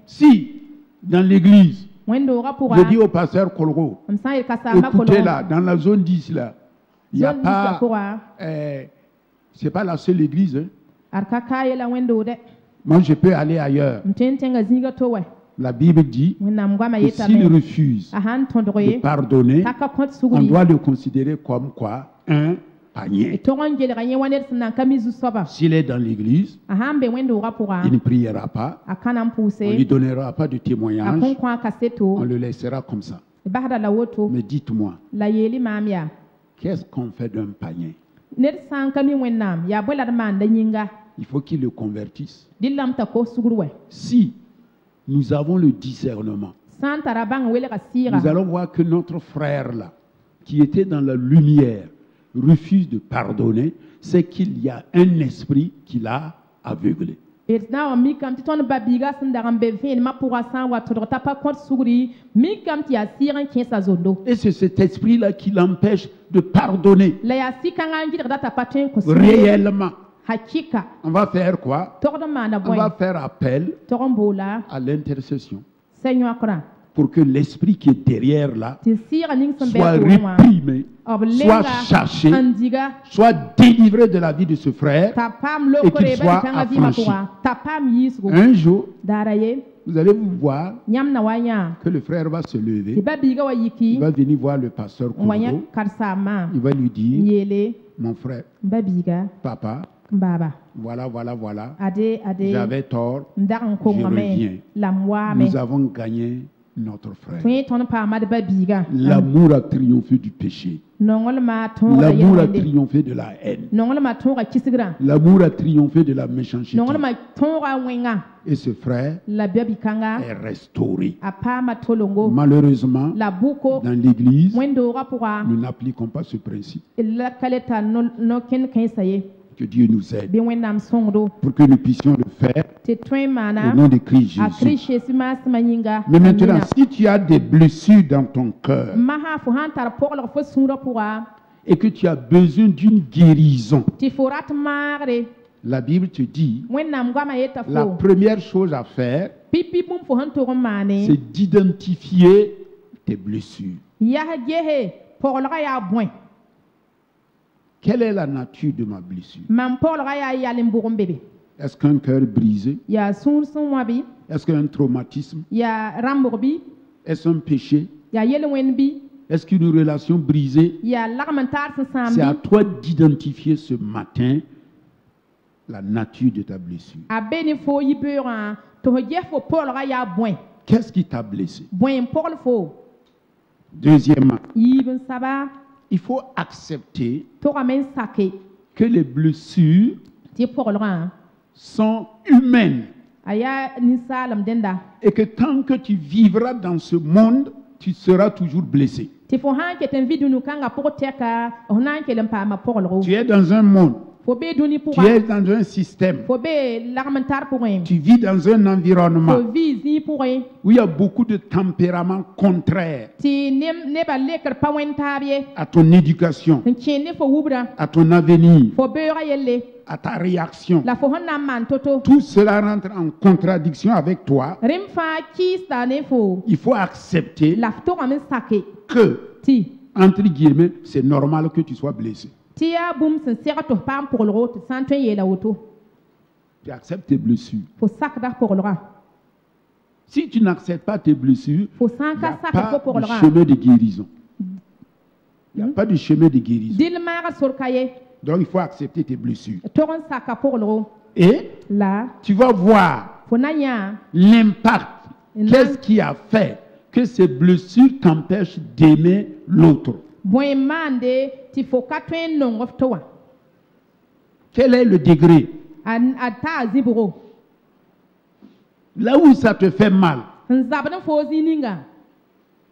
Si dans l'église, je dis au pasteur Kologo, écoutez là, dans la zone 10 là, il n'y a pas, c'est pas la seule église, hein. Moi je peux aller ailleurs. La Bible dit que s'il refuse de pardonner, on doit le considérer comme quoi? Un panier. S'il est dans l'église, il ne priera pas, on ne lui donnera pas de témoignage, on le laissera comme ça. Mais dites-moi, qu'est-ce qu'on fait d'un panier? Il faut qu'il le convertisse. Si nous avons le discernement, nous allons voir que notre frère là, qui était dans la lumière, refuse de pardonner, c'est qu'il y a un esprit qui l'a aveuglé. Et c'est cet esprit-là qui l'empêche de pardonner réellement. On va faire quoi? On va faire appel à l'intercession pour que l'esprit qui est derrière là soit réprimé, soit chassé, soit délivré de la vie de ce frère et qu'il soit affranchi. Un jour, vous allez vous voir que le frère va se lever, il va venir voir le pasteur Kongo, il va lui dire, mon frère, papa, voilà, j'avais tort, je reviens. Nous avons gagné notre frère. L'amour a triomphé du péché. L'amour a triomphé de la haine. L'amour a triomphé de la méchanceté. Et ce frère est restauré. Malheureusement, dans l'église, nous n'appliquons pas ce principe. Que Dieu nous aide pour que nous puissions le faire au nom de Christ Jésus. Mais maintenant, si tu as des blessures dans ton cœur et que tu as besoin d'une guérison, la Bible te dit la première chose à faire, c'est d'identifier tes blessures. Quelle est la nature de ma blessure? Est-ce qu'un cœur brisé? Est-ce qu'un traumatisme? Est-ce un péché? Est-ce qu'une relation brisée? C'est à toi d'identifier ce matin la nature de ta blessure. Qu'est-ce qui t'a blessé? Deuxièmement, il faut accepter que les blessures sont humaines. Et que tant que tu vivras dans ce monde, tu seras toujours blessé. Tu es dans un monde. Tu es dans un système. Tu vis dans un environnement où il y a beaucoup de tempéraments contraires à ton éducation, à ton avenir, à ta réaction. Tout cela rentre en contradiction avec toi. Il faut accepter que, entre guillemets, c'est normal que tu sois blessé. Tu acceptes tes blessures. Si tu n'acceptes pas tes blessures, il n'y a pas de chemin de guérison. Il n'y a pas de chemin de guérison. Donc il faut accepter tes blessures. Et tu vas voir l'impact. Qu'est-ce qui a fait que ces blessures t'empêchent d'aimer l'autre? Quel est le degré? Là où ça te fait mal,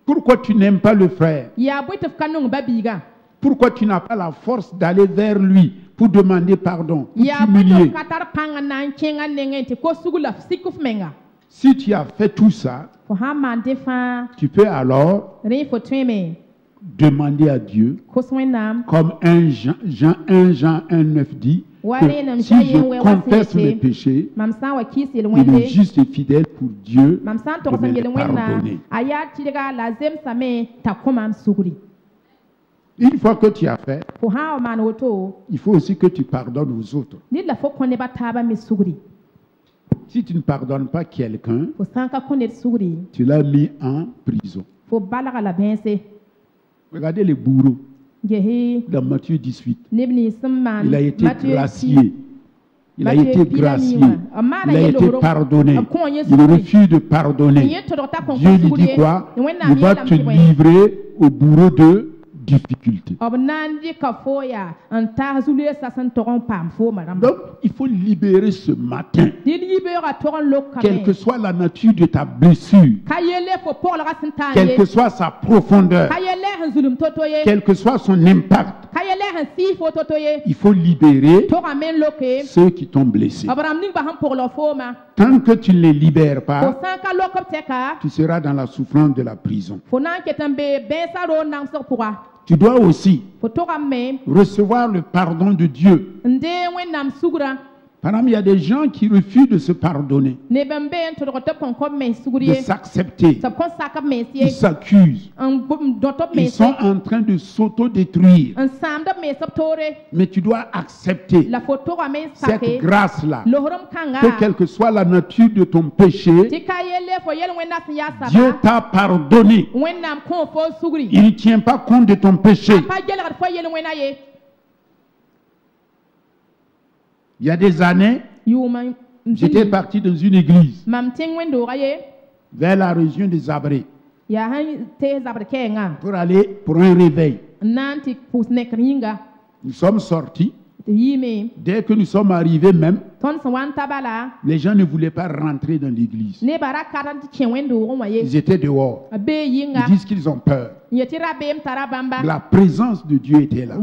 pourquoi tu n'aimes pas le frère? Pourquoi tu n'as pas la force d'aller vers lui pour demander pardon, pour t'humilier? Si tu as fait tout ça, tu peux alors demander à Dieu, comme 1 Jean 1:9 dit, que si je confesse mes péchés, il est juste et fidèle pour Dieu de me les pardonner. Une fois que tu as fait, il faut aussi que tu pardonnes aux autres. Si tu ne pardonnes pas quelqu'un, tu l'as mis en prison. Regardez les bourreaux dans Matthieu 18. Il a été gracié. Il a été gracié. Il a été pardonné. Il refuse de pardonner. Dieu lui dit quoi? Il va te livrer au bourreau de difficulté. Donc, il faut libérer ce matin. Quelle que soit la nature de ta blessure, quelle que soit sa profondeur, quel que soit son impact, il faut libérer ceux qui t'ont blessé. Tant que tu ne les libères pas, tu seras dans la souffrance de la prison. Tu dois aussi recevoir le pardon de Dieu. Par exemple, il y a des gens qui refusent de se pardonner, de s'accepter. Ils s'accusent. Ils sont en train de s'auto-détruire. Mais tu dois accepter cette grâce-là. Que quelle que soit la nature de ton péché, Dieu t'a pardonné. Il ne tient pas compte de ton péché. Il y a des années, j'étais parti dans une église vers la région des Abrés pour aller pour un réveil. Nous sommes sortis. Dès que nous sommes arrivés même, les gens ne voulaient pas rentrer dans l'église. Ils étaient dehors. Ils disent qu'ils ont peur. La présence de Dieu était là.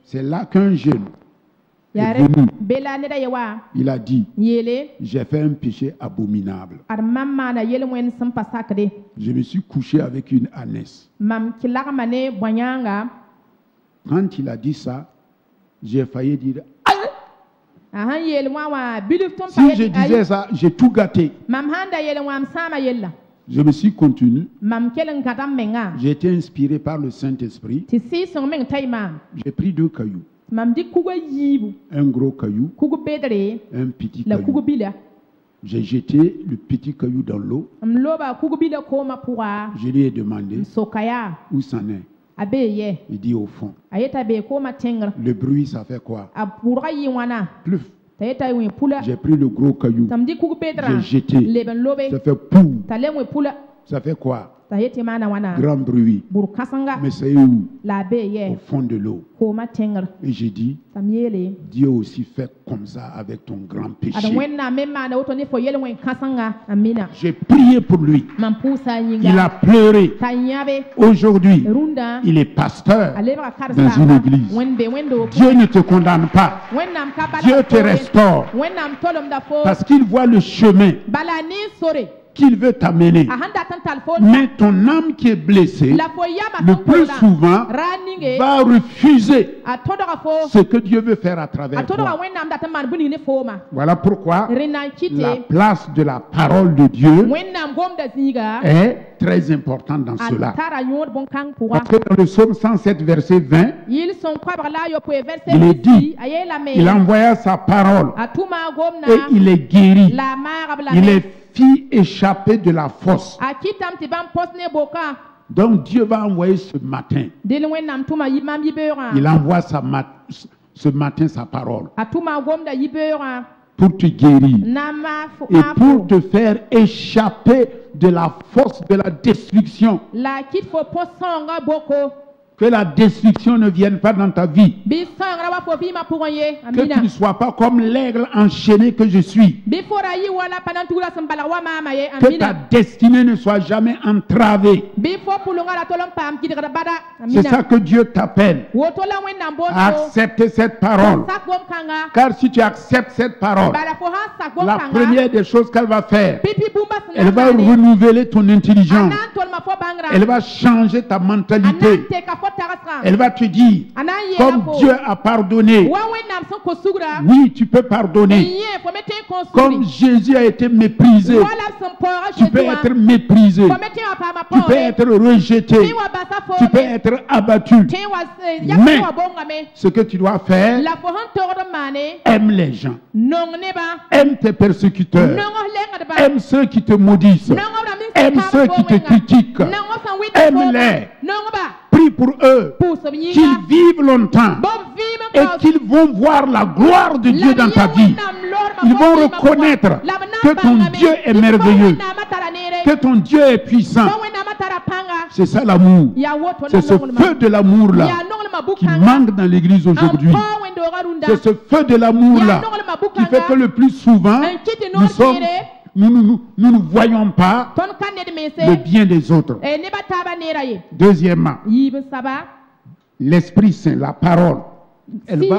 C'est là qu'un jeune est venu. Il a dit, j'ai fait un péché abominable. Je me suis couché avec une ânesse. Quand il a dit ça, j'ai failli dire, si je disais ça, j'ai tout gâté. Je me suis contenu. J'ai été inspiré par le Saint-Esprit. J'ai pris 2 cailloux. Un gros caillou, un petit caillou. J'ai jeté le petit caillou dans l'eau. Je lui ai demandé où c'en est. Il dit au fond. Le bruit, ça fait quoi? Plouf. J'ai pris le gros caillou. J'ai jeté. Ça fait pou. Ça fait quoi? Grand bruit. Mais c'est où? Au fond de l'eau. Et j'ai dit, Dieu aussi fait comme ça avec ton grand péché. J'ai prié pour lui. Il a pleuré. Aujourd'hui, il est pasteur dans une église. Dieu ne te condamne pas. Dieu te restaure. Parce qu'il voit le chemin qu'il veut t'amener. Mais ton âme qui est blessée, le plus souvent, va refuser ce que Dieu veut faire à travers toi. Voilà pourquoi la place de la parole de Dieu est très importante dans cela. Parce que dans le psaume 107, verset 20, il est dit, il envoya sa parole et il est guéri. Il est fit échapper de la fosse. Donc Dieu va envoyer ce matin. Il envoie ce matin sa parole pour te guérir et pour te faire échapper de la fosse de la destruction. Que la destruction ne vienne pas dans ta vie. Que tu ne sois pas comme l'aigle enchaîné que je suis. Que ta destinée ne soit jamais entravée. C'est ça que Dieu t'appelle. À accepter cette parole. Car si tu acceptes cette parole, la première des choses qu'elle va faire, elle va renouveler ton intelligence. Elle va changer ta mentalité. Elle va te dire, comme Dieu a pardonné, oui, tu peux pardonner. Comme Jésus a été méprisé, tu peux être méprisé. Tu peux être rejeté. Tu peux être abattu. Mais ce que tu dois faire, aime les gens. Aime tes persécuteurs. Aime ceux qui te maudissent. Aime ceux qui te critiquent. Aime-les. Prie pour eux, qu'ils vivent longtemps et qu'ils vont voir la gloire de Dieu dans ta vie. Ils vont reconnaître que ton Dieu est merveilleux, que ton Dieu est puissant. C'est ça l'amour. C'est ce feu de l'amour-là qui manque dans l'église aujourd'hui. C'est ce feu de l'amour-là qui fait que le plus souvent, nous ne voyons pas le bien des autres. Deuxièmement, l'Esprit Saint, la parole, elle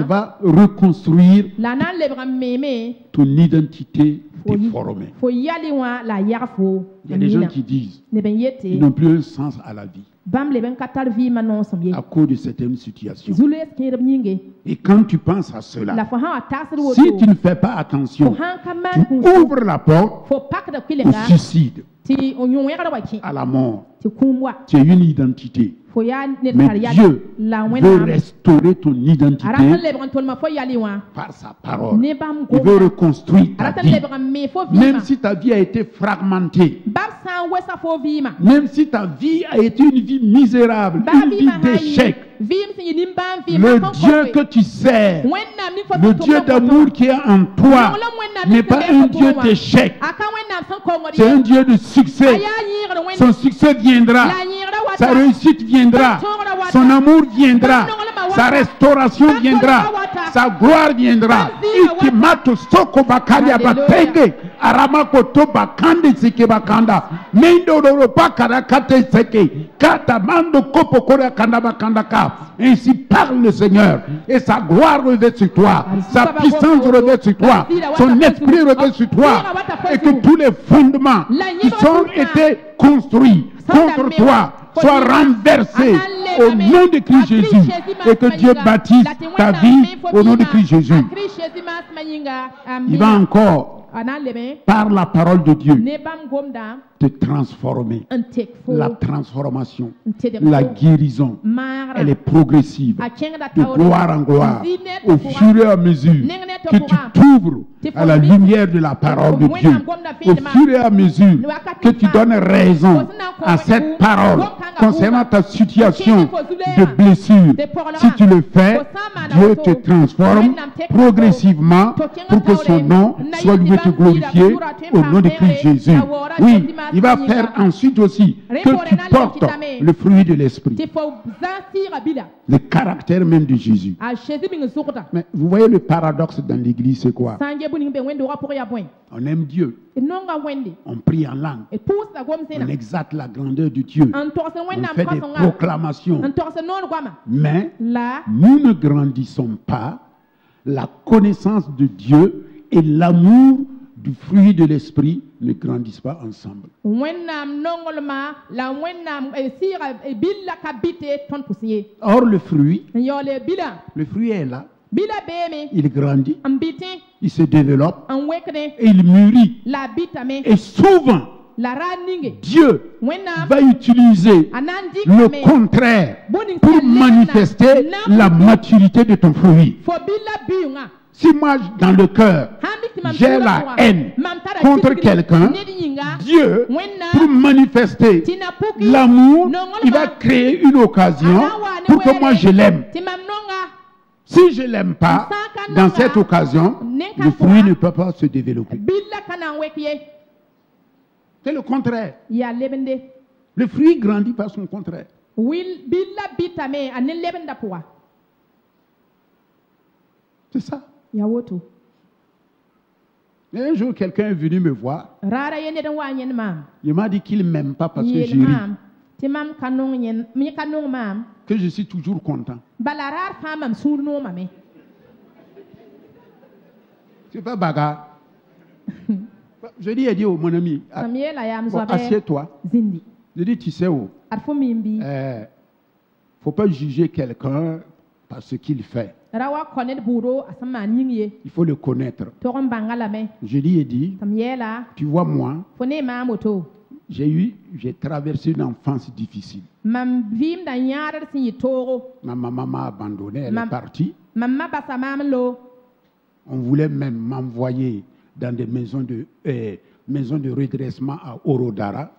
va reconstruire ton identité déformée. Il y a des gens qui disent qu'ils n'ont plus un sens à la vie à cause de certaines situations. Et quand tu penses à cela, si tu ne fais pas attention, tu ouvres la porte au suicide, à la mort. Tu as une identité. Mais Dieu veut restaurer ton identité par sa parole. Il veut reconstruire ta vie. Même si ta vie a été fragmentée, même si ta vie a été une vie misérable, une vie d'échec, le Dieu que tu sers, le Dieu d'amour qui est en toi, n'est pas un Dieu d'échec. C'est un Dieu de succès. Son succès viendra. Sa réussite viendra. Son amour viendra. Sa restauration viendra. Sa gloire viendra. Ikimato soko bakali abatenge. Aramakoto bakande seke bakanda. Mendo doropa karakate seke. Katamando kopo kore kanda bakanda ka. Ainsi parle le Seigneur. Et sa gloire revêt sur toi. Sa puissance revêt sur toi. Son esprit revêt sur toi. Et que tous les fondements qui sont été construits contre toi soient renversés au nom de Christ Jésus. Et que Dieu bâtisse ta vie au nom de Christ Jésus. Il va encore par la parole de Dieu, te transformer. La transformation, la guérison, elle est progressive, de gloire en gloire, au fur et à mesure que tu t'ouvres à la lumière de la parole de Dieu, au fur et à mesure que tu donnes raison à cette parole concernant ta situation de blessure. Si tu le fais, Dieu te transforme progressivement pour que son nom soit lui te glorifié au nom de Christ Jésus. Oui, il va faire ensuite aussi que tu portes le fruit de l'esprit, le caractère même de Jésus. Mais vous voyez le paradoxe dans l'église, c'est quoi? On aime Dieu, on prie en langue, on exalte la grandeur de Dieu, on fait des proclamations, mais nous ne grandissons pas la connaissance de Dieu et l'amour du fruit de l'esprit ne grandissent pas ensemble. Or le fruit est là, il grandit, il se développe et il mûrit. Et souvent, Dieu va utiliser le contraire pour manifester la maturité de ton fruit. Si moi, dans le cœur, j'ai la haine contre quelqu'un, Dieu, pour manifester l'amour, il va créer une occasion pour que moi je l'aime. Si je ne l'aime pas, dans cette occasion, le fruit ne peut pas se développer. C'est le contraire. Le fruit grandit par son contraire. C'est ça. Et un jour, quelqu'un est venu me voir. Il m'a dit qu'il ne m'aime pas parce que j'ai ri. Que je suis toujours content. C'est pas bagarre. Je lui ai dit, oh, mon ami, assieds-toi. Je dis, tu sais où? Il ne faut pas juger quelqu'un par ce qu'il fait. Il faut le connaître. Je lui ai dit, tu vois moi, j'ai traversé une enfance difficile. Ma maman m'a abandonné, elle est partie. On voulait même m'envoyer dans des maisons de redressement à Orodara.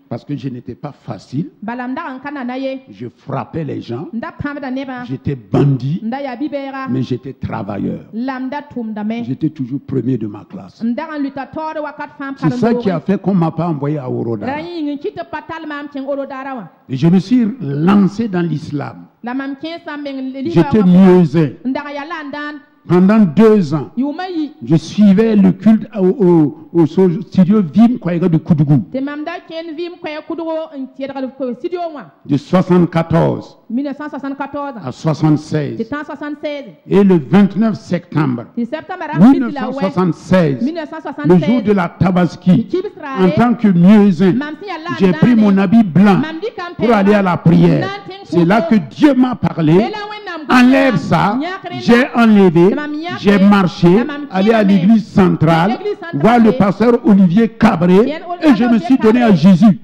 Parce que je n'étais pas facile. Je frappais les gens. J'étais bandit. Mais j'étais travailleur. J'étais toujours premier de ma classe. C'est ça qui a fait qu'on ne m'a pas envoyé à Orodara. Et je me suis lancé dans l'islam. J'étais muezzin. Pendant 2 ans, je suivais le culte au studio Vim Kwayega de Koudougou. De 1974 à 1976. Et le 29 septembre 1976, le jour de la Tabaski, en tant que muezzin, j'ai pris mon habit blanc pour aller à la prière. C'est là que Dieu m'a parlé. Enlève ça. J'ai enlevé, j'ai marché, allé à l'église centrale, voir le pasteur Olivier Cabré, et je me suis donné à Jésus.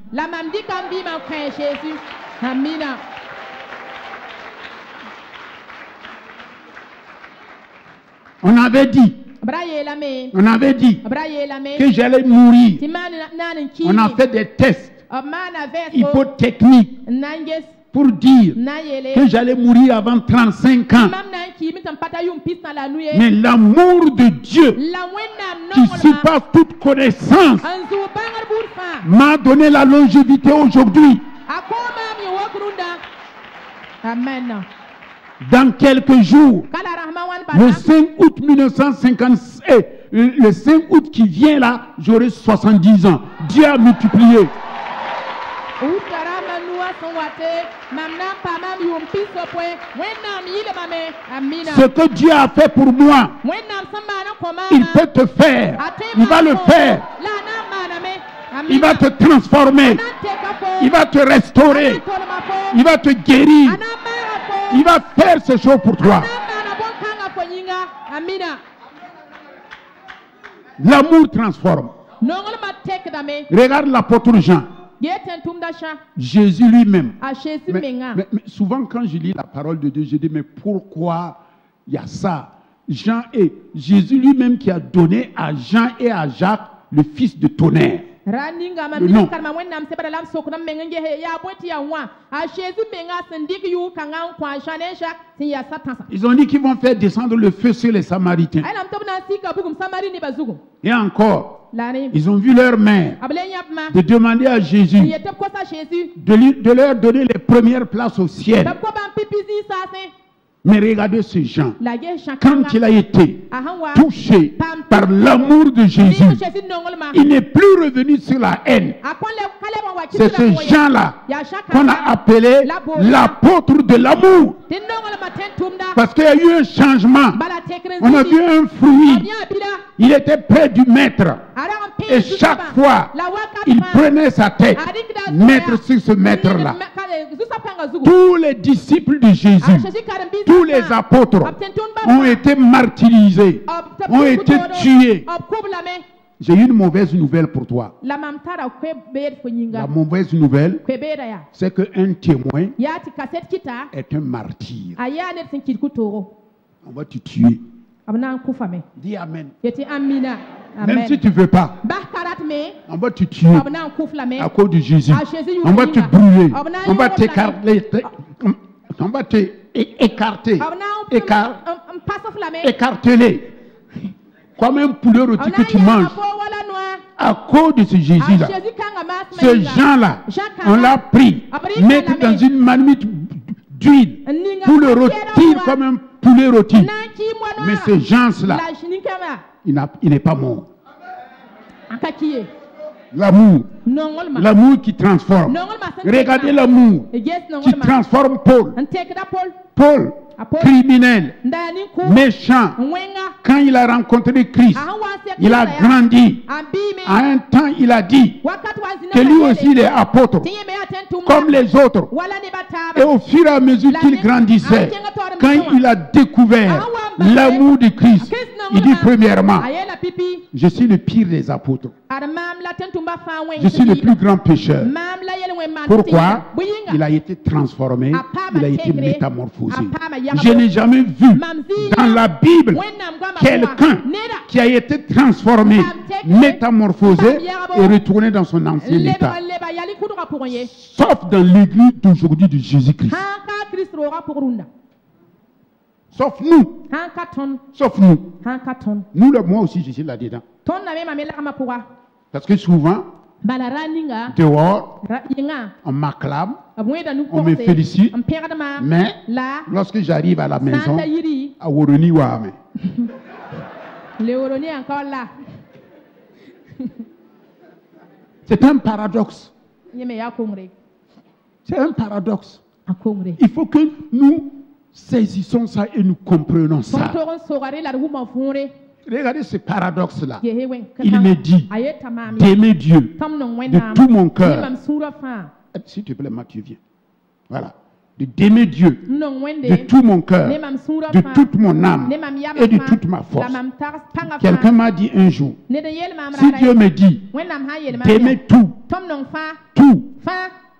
On avait dit que j'allais mourir. On a fait des tests hypotechniques pour dire que j'allais mourir avant 35 ans. Mais l'amour de Dieu, qui surpasse toute connaissance, m'a donné la longévité aujourd'hui. Amen. Dans quelques jours, le 5 août 1957, le 5 août qui vient là, j'aurai 70 ans. Dieu a multiplié. Ce que Dieu a fait pour moi, il peut te faire. Il va le faire. Il va te transformer. Il va te restaurer. Il va te guérir. Il va faire ces choses pour toi. L'amour transforme. Regarde l'apôtre Jean. Jésus lui-même. Mais souvent quand je lis la parole de Dieu, je dis mais pourquoi il y a ça? Jésus lui-même qui a donné à Jean et à Jacques le fils de tonnerre. Le nom. Ils ont dit qu'ils vont faire descendre le feu sur les Samaritains. Et encore, ils ont vu leur mère de demander à Jésus de leur donner les premières places au ciel. Mais regardez ce Jean, quand il a été touché par l'amour de Jésus, il n'est plus revenu sur la haine. C'est ce Jean-là qu'on a appelé l'apôtre de l'amour. Parce qu'il y a eu un changement. On a vu un fruit. Il était près du maître. Et chaque fois, il prenait sa tête, mettre sur ce maître-là. Tous les disciples de Jésus, tous les apôtres ont été martyrisés, ont été tués. J'ai une mauvaise nouvelle pour toi. La mauvaise nouvelle, c'est qu'un témoin est un martyr. On va te tuer. Dis Amen. Même si tu ne veux pas, on va te tuer à cause de Jésus. On va te brûler. On va t'écarter. On va t'écarter. Écarteler. Comme un poulet rôti que tu manges. À cause de ce Jésus-là. Ce Jean-là, on l'a pris, mettre dans une marmite d'huile pour le rôtir comme un poulet rôti. Mais ce Jean-là, il n'est pas mort. L'amour. L'amour qui transforme. Regardez l'amour qui transforme Paul. Paul, criminel, méchant. Quand il a rencontré Christ, il a grandi. À un temps, il a dit que lui aussi il est apôtre, comme les autres. Et au fur et à mesure qu'il grandissait, quand il a découvert l'amour de Christ, il dit premièrement, je suis le pire des apôtres. Je suis le plus grand pécheur. Pourquoi? Il a été transformé, il a été métamorphosé. Je n'ai jamais vu dans la Bible quelqu'un qui a été transformé, métamorphosé et retourné dans son ancien état. Sauf dans l'église d'aujourd'hui de Jésus-Christ. Sauf nous. Sauf nous. Nous, moi aussi, je suis là-dedans. Parce que souvent, dehors, on m'acclame, on me félicite, mais lorsque j'arrive à la maison, à Woroni Wame. Le Woroni est encore là. C'est un paradoxe. C'est un paradoxe. Il faut que nous saisissons ça et nous comprenons ça. Regardez ce paradoxe-là. Il me dit d'aimer Dieu de tout mon cœur. S'il te plaît, Mathieu, viens. Voilà. D'aimer Dieu de tout mon cœur, de toute mon âme et de toute ma force. Quelqu'un m'a dit un jour, si Dieu me dit d'aimer tout,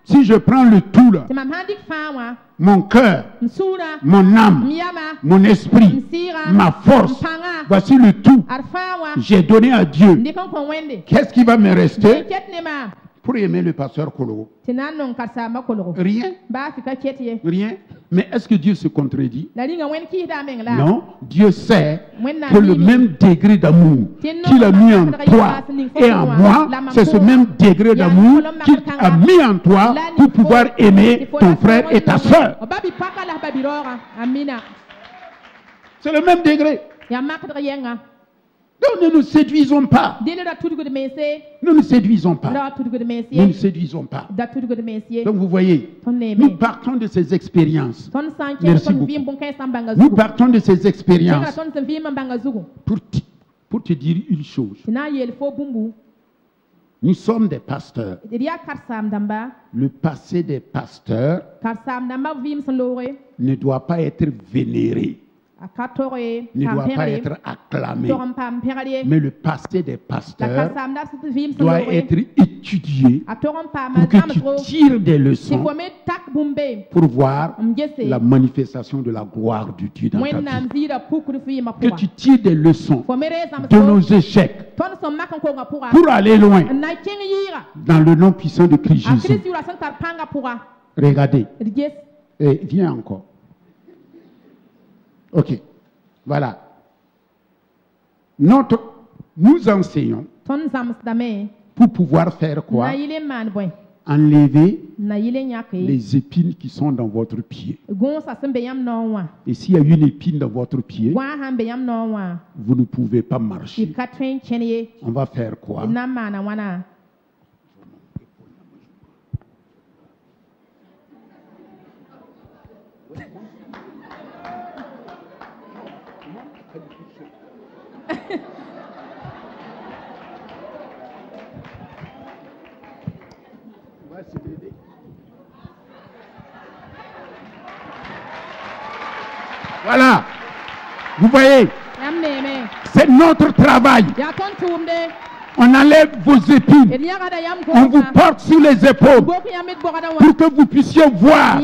si je prends le tout là, mon cœur, mon âme, mon esprit, ma force, voici le tout. J'ai donné à Dieu. Qu'est-ce qui va me rester pour aimer le pasteur Kolo? Rien. Rien. Mais est-ce que Dieu se contredit? Non. Dieu sait que le même degré d'amour qu'il a mis en toi et en moi, c'est ce même degré d'amour qu'il a mis en toi pour pouvoir aimer ton frère et ta soeur. C'est le même degré. Donc ne nous séduisons pas. Ne nous séduisons pas. Ne nous séduisons pas. Donc vous voyez, nous partons de ces expériences. Merci beaucoup. Nous partons de ces expériences pour te dire une chose. Nous sommes des pasteurs. Le passé des pasteurs ne doit pas être vénéré. ne doit pas être acclamé. Mais le passé des pasteurs doit être étudié pour que tu tires des leçons pour voir la manifestation de la gloire du Dieu dans ta vie. Que tu tires des leçons de nos échecs pour aller loin dans le nom puissant de Christ Jésus. Regardez. Et viens encore. Ok. Voilà. Nous enseignons pour pouvoir faire quoi? Enlever les épines qui sont dans votre pied. Et s'il y a une épine dans votre pied, vous ne pouvez pas marcher. On va faire quoi? Voilà. Vous voyez, c'est notre travail. On enlève vos épines. On vous porte sur les épaules pour que vous puissiez voir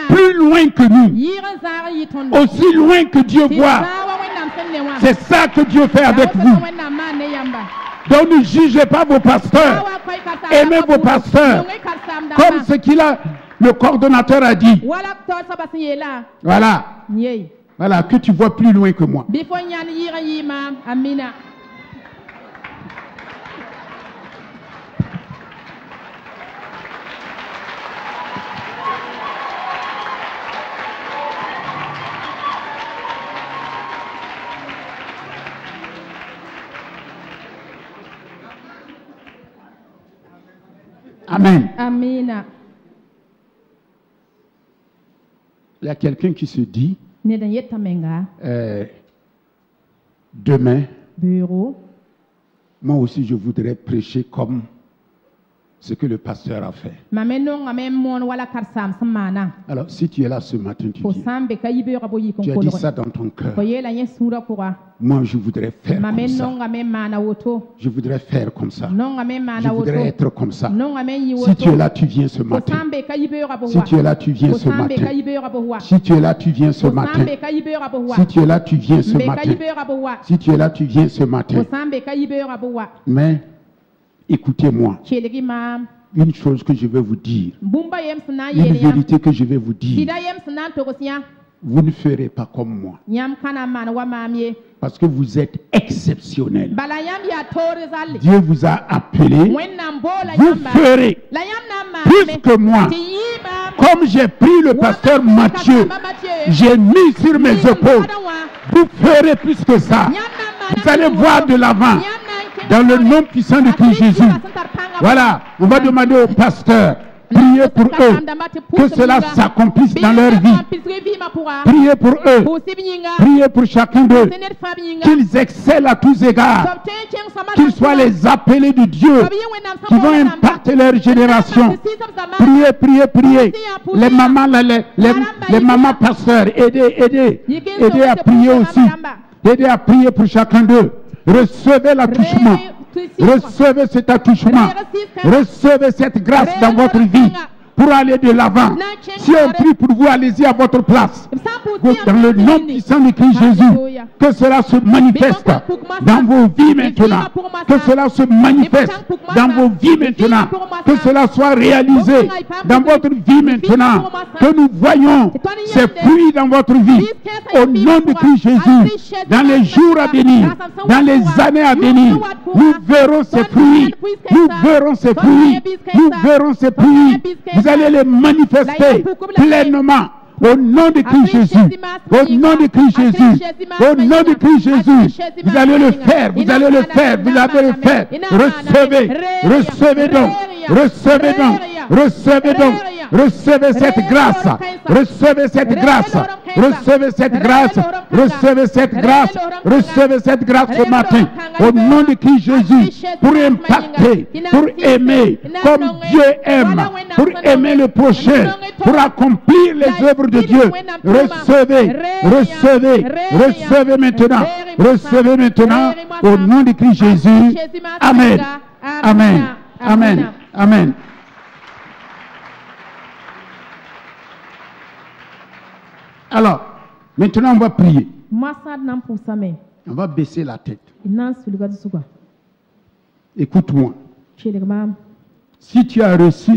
plus loin que nous, aussi loin que Dieu voit. C'est ça que Dieu fait avec vous. Donc ne jugez pas vos pasteurs. Aimez vos pasteurs comme ce qu'il a, le coordonnateur a dit. Voilà. Voilà, que tu vois plus loin que moi. Amen. Amen. Il y a quelqu'un qui se dit demain, moi aussi je voudrais prêcher comme ce que le pasteur a fait. Alors si tu es là ce matin, tu as dit ça dans ton cœur. Moi je voudrais faire comme ça. Je voudrais faire comme ça. Je voudrais être comme ça. Si tu es là, tu viens ce matin. Si tu es là, tu viens ce matin. Si tu es là, tu viens ce matin. Si tu es là, tu viens ce matin. Si tu es là, tu viens ce matin. Mais écoutez-moi. Une chose que je vais vous dire. Une vérité que je vais vous dire. Vous ne ferez pas comme moi. Parce que vous êtes exceptionnel. Dieu vous a appelé. Vous ferez plus que moi. Comme j'ai pris le pasteur Matthieu, j'ai mis sur mes épaules. Vous ferez plus que ça. Vous allez voir de l'avant. Dans le nom puissant de Christ Jésus. Voilà, on va demander au pasteur, priez pour eux, que cela s'accomplisse dans leur vie. Priez pour eux, priez pour chacun d'eux, qu'ils excellent à tous égards, qu'ils soient les appelés de Dieu, qui vont impacter leur génération. Priez, priez, priez. Les mamans, les mamans pasteurs, aidez à prier aussi. Aidez à prier pour chacun d'eux. Recevez l'attouchement. Recevez cet attouchement. Recevez cette grâce dans votre vie pour aller de l'avant. Si on prie pour vous, allez-y à votre place. Dans le nom puissant de Christ Jésus, que cela se manifeste dans vos vies maintenant. Que cela se manifeste dans vos vies maintenant. Que cela soit réalisé dans votre vie maintenant. Que nous voyons ces fruits dans votre vie. Au nom de Christ Jésus, dans les jours à venir, dans les années à venir, nous verrons ces fruits. Nous verrons ces fruits. Nous verrons ces fruits. Vous allez les manifester pleinement. Au nom de Christ Jésus, au nom de Christ Jésus, au nom de Christ Jésus, vous allez le faire, vous allez le faire, vous allez le faire. Recevez, recevez donc, recevez donc, recevez donc, Recevez cette grâce. Recevez cette grâce. Recevez cette grâce. Recevez cette grâce. Recevez cette grâce ce matin. Au nom de Christ Jésus. Pour impacter, pour aimer comme Dieu aime. Pour aimer le prochain. Pour accomplir les œuvres de Dieu. Recevez, recevez, recevez maintenant. Recevez maintenant. Au nom de Christ Jésus. Amen. Amen. Amen. Amen. Alors, maintenant on va prier. On va baisser la tête. Écoute-moi. Si tu as reçu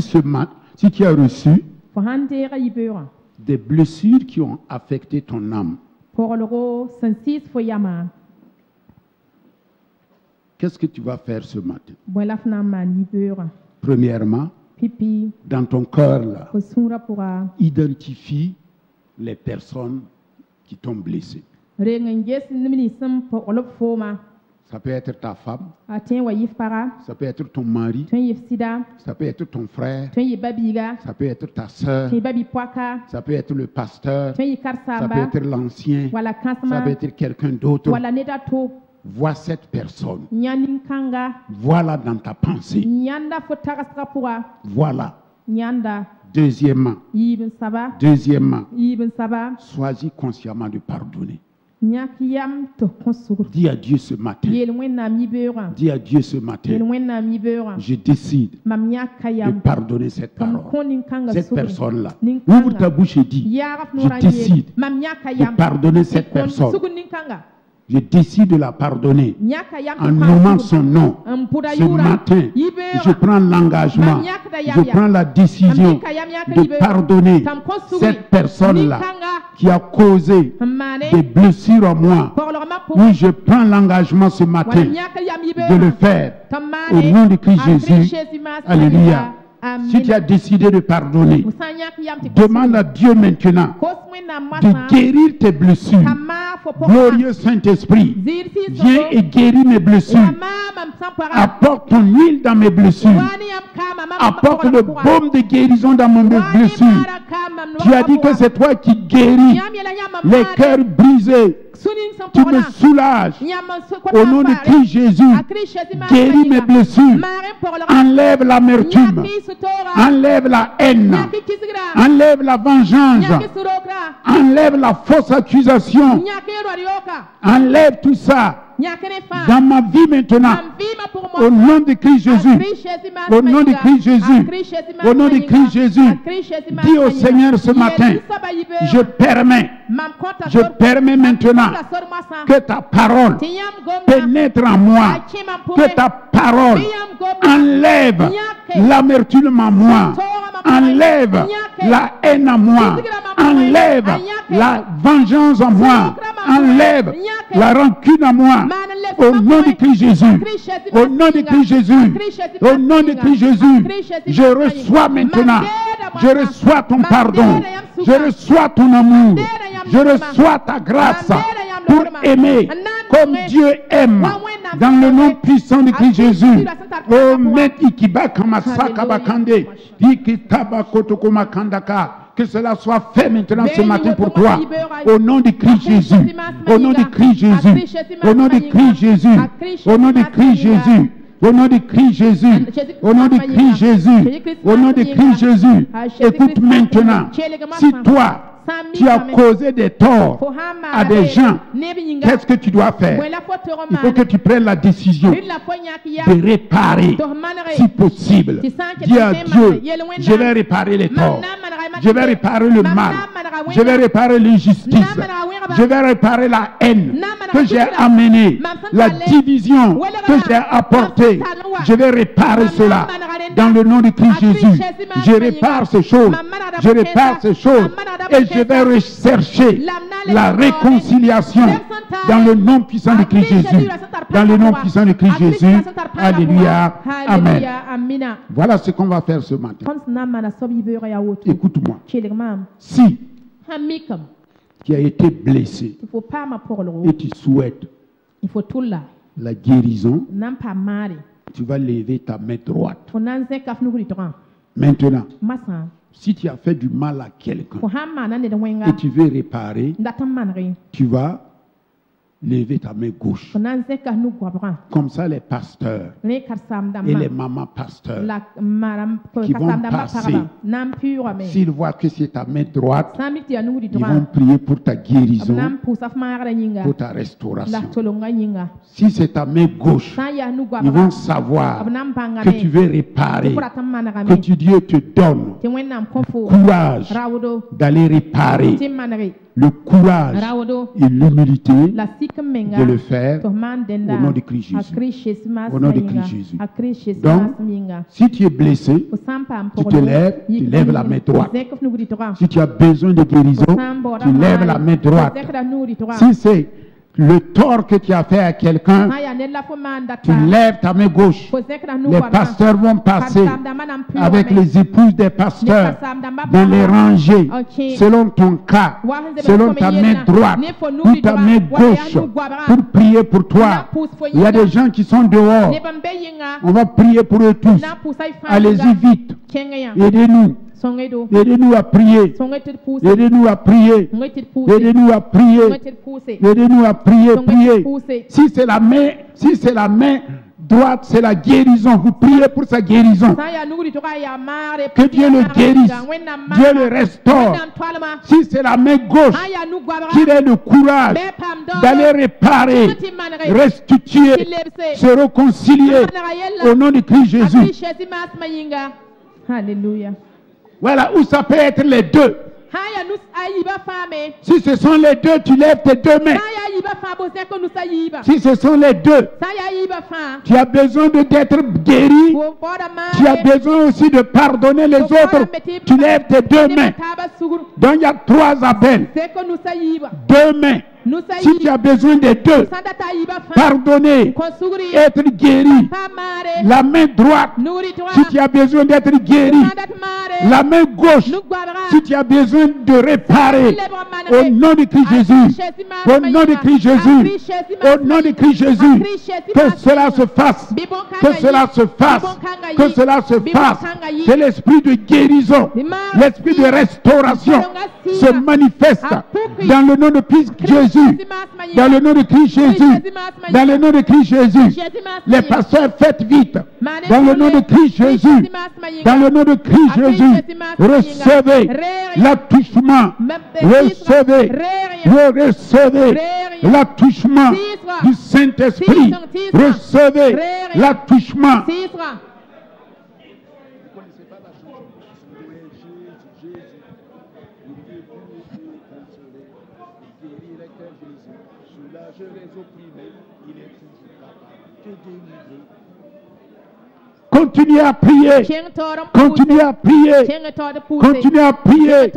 des blessures qui ont affecté ton âme, qu'est-ce que tu vas faire ce matin? Premièrement, dans ton cœur là, identifie les personnes qui t'ont blessé. Ça peut être ta femme, ça peut être ton mari, ça peut être ton frère, ça peut être ta soeur, ça peut être le pasteur, ça peut être l'ancien, ça peut être quelqu'un d'autre. Vois cette personne. Voilà dans ta pensée. Voilà. Deuxièmement, sois-y consciemment de pardonner. Dis à Dieu ce matin. Dis à Dieu ce matin. Je décide de pardonner cette parole. Cette personne-là. Ouvre ta bouche et dis. Je décide de pardonner cette personne. Je décide de la pardonner en nommant son nom. Ce matin, je prends l'engagement, je prends la décision de pardonner cette personne-là qui a causé des blessures en moi. Oui, je prends l'engagement ce matin de le faire au nom de Christ Jésus. Alléluia. Si tu as décidé de pardonner, demande à Dieu maintenant de guérir tes blessures. Glorieux Saint-Esprit, viens et guéris mes blessures. Apporte ton huile dans mes blessures. Apporte le baume de guérison dans mes blessures. Tu as dit que c'est toi qui guéris les cœurs brisés. Tu me soulages. Au nom de Christ Jésus, guéris mes blessures. Enlève l'amertume. Enlève la haine. Enlève la vengeance. Enlève la fausse accusation. Enlève tout ça dans ma vie maintenant. Au nom de Christ Jésus. Au nom de Christ Jésus. Au nom de Christ Jésus. Dis au Seigneur ce matin, je permets maintenant que ta parole pénètre en moi. Que ta parole enlève l'amertume en moi. Enlève la haine en moi. Enlève la vengeance en moi. Enlève la rancune en moi. Au nom de Christ Jésus. Au nom de Christ Jésus. Au nom de Christ Jésus. Je reçois maintenant. Je reçois ton pardon. Je reçois ton amour. Je reçois ta grâce pour aimer comme Dieu aime. Dans le nom puissant de Christ Jésus. Oh, que cela soit fait maintenant ce matin pour toi. Au nom de Christ Jésus. Au nom de Christ Jésus. Au nom de Christ Jésus. Au nom de Christ Jésus. Au nom de Christ Jésus. Au nom de Christ Jésus. Au nom de Christ Jésus. Écoute maintenant. Si toi, tu as causé des torts à des gens, qu'est-ce que tu dois faire? Il faut que tu prennes la décision de réparer, si possible. Dis à Dieu, je vais réparer les torts, je vais réparer le mal, je vais réparer l'injustice, je vais réparer la haine que j'ai amenée, la division que j'ai apportée. Je vais réparer cela dans le nom de Christ Jésus. Je répare ces choses, je répare ces choses et je vais rechercher la réconciliation dans le nom puissant de Christ Jésus. Dans le nom puissant de Christ Jésus. Alléluia. Amen. Voilà ce qu'on va faire ce matin. Écoute-moi. Si tu as été blessé et tu souhaites la guérison, tu vas lever ta main droite. Maintenant, Si tu as fait du mal à quelqu'un et tu veux réparer, tu vas lever ta main gauche. Comme ça, les pasteurs et les mamans pasteurs qui vont passer, s'ils voient que c'est ta main droite, ils vont prier pour ta guérison, pour ta restauration. Si c'est ta main gauche, ils vont savoir que tu veux réparer, que Dieu te donne courage d'aller réparer, le courage et l'humilité de le faire au nom de Christ Jésus. Au nom de Christ Jésus. Donc, si tu es blessé, tu te lèves, tu lèves la main droite. Si tu as besoin de guérison, tu lèves la main droite. Si c'est le tort que tu as fait à quelqu'un, tu lèves ta main gauche. Les pasteurs vont passer avec les épouses des pasteurs dans les rangées, selon ton cas, selon ta main droite ou ta main gauche, pour prier pour toi. Il y a des gens qui sont dehors. On va prier pour eux tous. Allez-y vite. Aidez-nous. Aidez-nous à prier. Aidez-nous à prier. Aidez-nous à prier. Aidez-nous à prier. Priez. Si c'est la main droite, c'est la guérison. Vous priez pour sa guérison. Que Dieu le guérisse. Dieu le restaure. Si c'est la main gauche, qu'il ait le courage d'aller réparer, restituer, se réconcilier au nom de Christ Jésus. Alléluia. Voilà où ça peut être les deux. Si ce sont les deux, tu lèves tes deux mains. Si ce sont les deux, tu as besoin d'être guéri. Tu as besoin aussi de pardonner les autres. Tu lèves tes deux mains. Donc il y a trois appels. Deux mains. Si tu as besoin des deux, pardonner, être guéri, la main droite, si tu as besoin d'être guéri, la main gauche, si tu as besoin de réparer, au nom de Christ Jésus, au nom de Christ Jésus, au nom de Christ Jésus, que cela se fasse, que cela se fasse, que cela se fasse, que l'esprit de guérison, l'esprit de restauration se manifeste dans le nom de Christ Jésus. Dans le nom de Christ Jésus, dans le nom de Christ Jésus, les pasteurs faites vite, dans le nom de Christ Jésus, dans le nom de Christ Jésus, recevez l'attouchement, recevez l'attouchement du Saint-Esprit, recevez l'attouchement. Continuez à prier. Continuez à prier. Continuez à prier.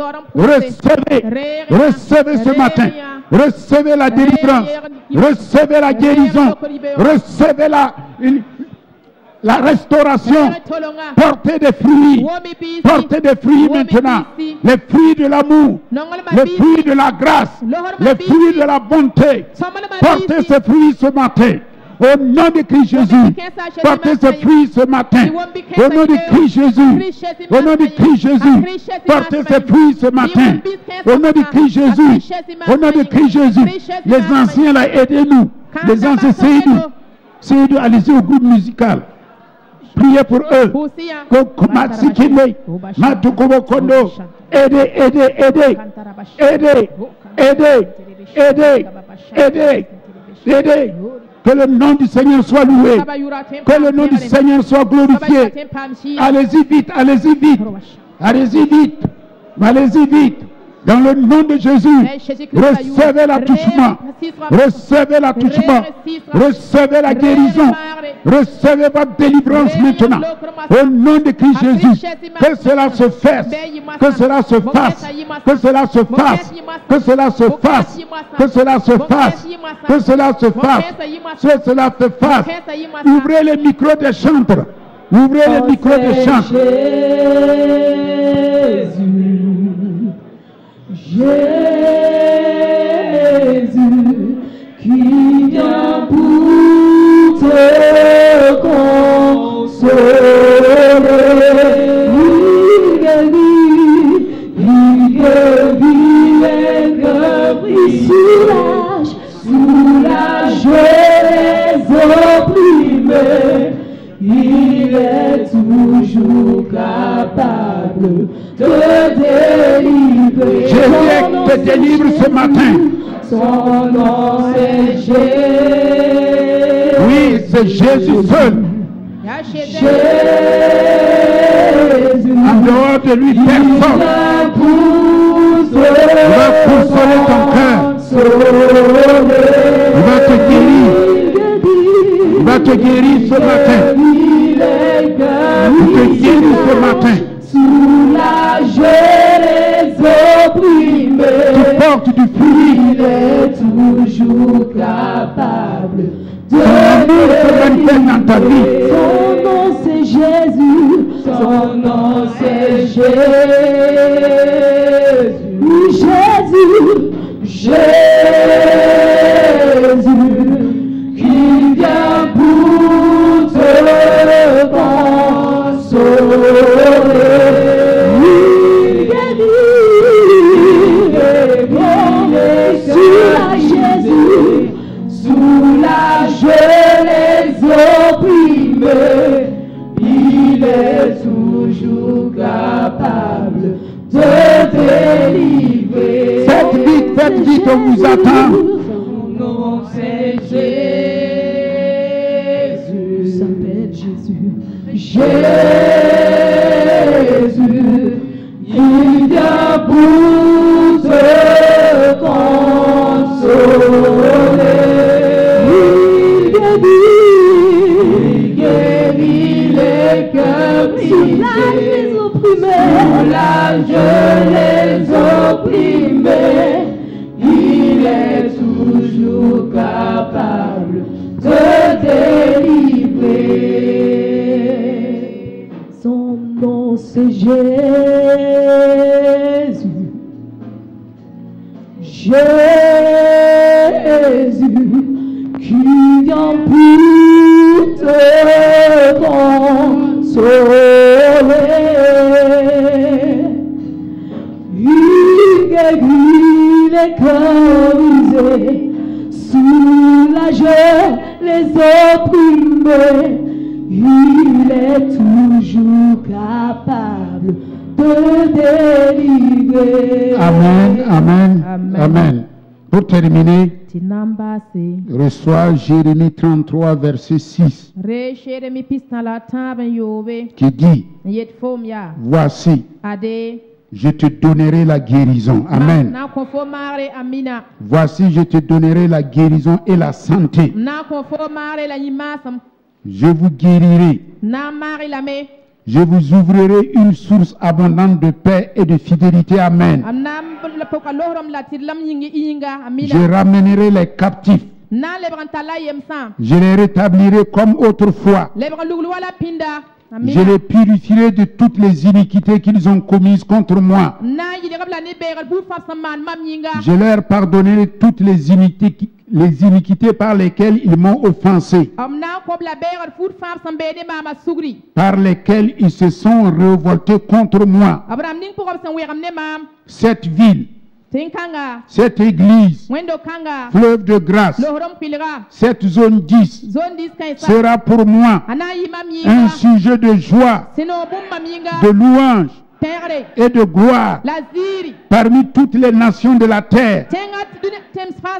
Recevez ce matin. Recevez la délivrance. Recevez la guérison. Recevez la restauration. Portez des fruits. Portez des fruits maintenant. Les fruits de l'amour. Les fruits de la grâce. Les fruits de la bonté. Portez ces fruits ce matin. Au nom de Christ Jésus, portez ce fruit ce matin. Au nom de Christ Jésus, au nom de Christ Jésus, portez ce fruit ce matin. Au nom de Christ Jésus, au nom de Christ Jésus. Les anciens là, aidez-nous. Les anciens, Seydou, allez-y au groupe musical. Priez pour eux. Aidez. Que le nom du Seigneur soit loué. Que le nom du Seigneur soit glorifié. Allez-y vite, allez-y vite. Allez-y vite. Allez-y vite. Dans le nom de Jésus, recevez l'attouchement. Recevez l'attouchement. Recevez la guérison. Recevez votre délivrance maintenant. Au nom de Christ Jésus, que cela se fasse. Que cela se fasse. Que cela se fasse. Que cela se fasse. Que cela se fasse. Que cela se fasse. Que cela se fasse. Ouvrez les micros des chantres. Ouvrez les micros des chantres. Jésus qui vient pour te consoler, il guérit. il est toujours capable de délivrer. Jésus te délivre ce matin. Son nom c'est Jésus. Oui, c'est Jésus seul. Jésus. En dehors de lui, personne. Il va consoler ton cœur. Il va te guérir. Il va te guérir ce matin. Il te guérit ce matin. Soulager les opprimés. Tu portes du fruit. Il est toujours capable de délivrer dans ta vie. Son nom c'est Jésus. Son nom c'est Jésus. Jésus. Jésus. Qui vient pour te consoler. Il guérit. Jésus. Soulager les opprimés. Il est toujours capable de délivrer. Faites vite, on vous attend. Son nom c'est Jésus. S'appelle Jésus. Jésus, il vient pour te consoler. Il guérit les cœurs brisés. Soulage les opprimés. Il est toujours capable de délivrer. Son nom c'est Jésus. Jésus qui vient pour te consoler. Il guérit les cœurs brisés, soulage les opprimés. Il est toujours capable de délivrer. Amen, amen, amen. Pour terminer, reçois Jérémie 33, verset 6, qui dit, voici, je te donnerai la guérison. Amen. Voici, je te donnerai la guérison et la santé. Je vous guérirai. Je vous ouvrirai une source abondante de paix et de fidélité. Amen. Je ramènerai les captifs. Je les rétablirai comme autrefois. Je les purifierai de toutes les iniquités qu'ils ont commises contre moi. Je leur pardonnerai toutes les iniquités par lesquelles ils m'ont offensé, par lesquelles ils se sont révoltés contre moi. Cette ville, cette église, fleuve de grâce, cette zone 10 sera pour moi un sujet de joie, de louange et de gloire parmi toutes les nations de la terre,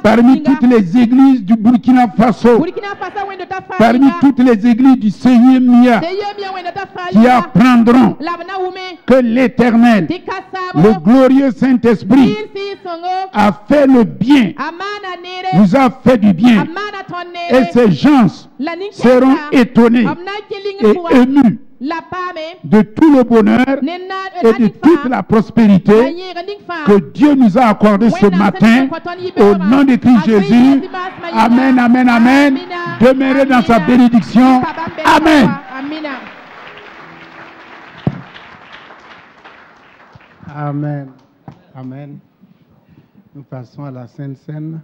parmi toutes les églises du Burkina Faso, parmi toutes les églises du Seigneur Mia, qui apprendront que l'Éternel, le glorieux Saint-Esprit, a fait le bien, nous a fait du bien, et ces gens seront étonnés et émus de tout le bonheur et de toute la prospérité que Dieu nous a accordé ce matin au nom de Christ Jésus. Amen, amen, amen. Demeurez dans sa bénédiction. Amen. Amen. Amen. Nous passons à la Sainte Seine.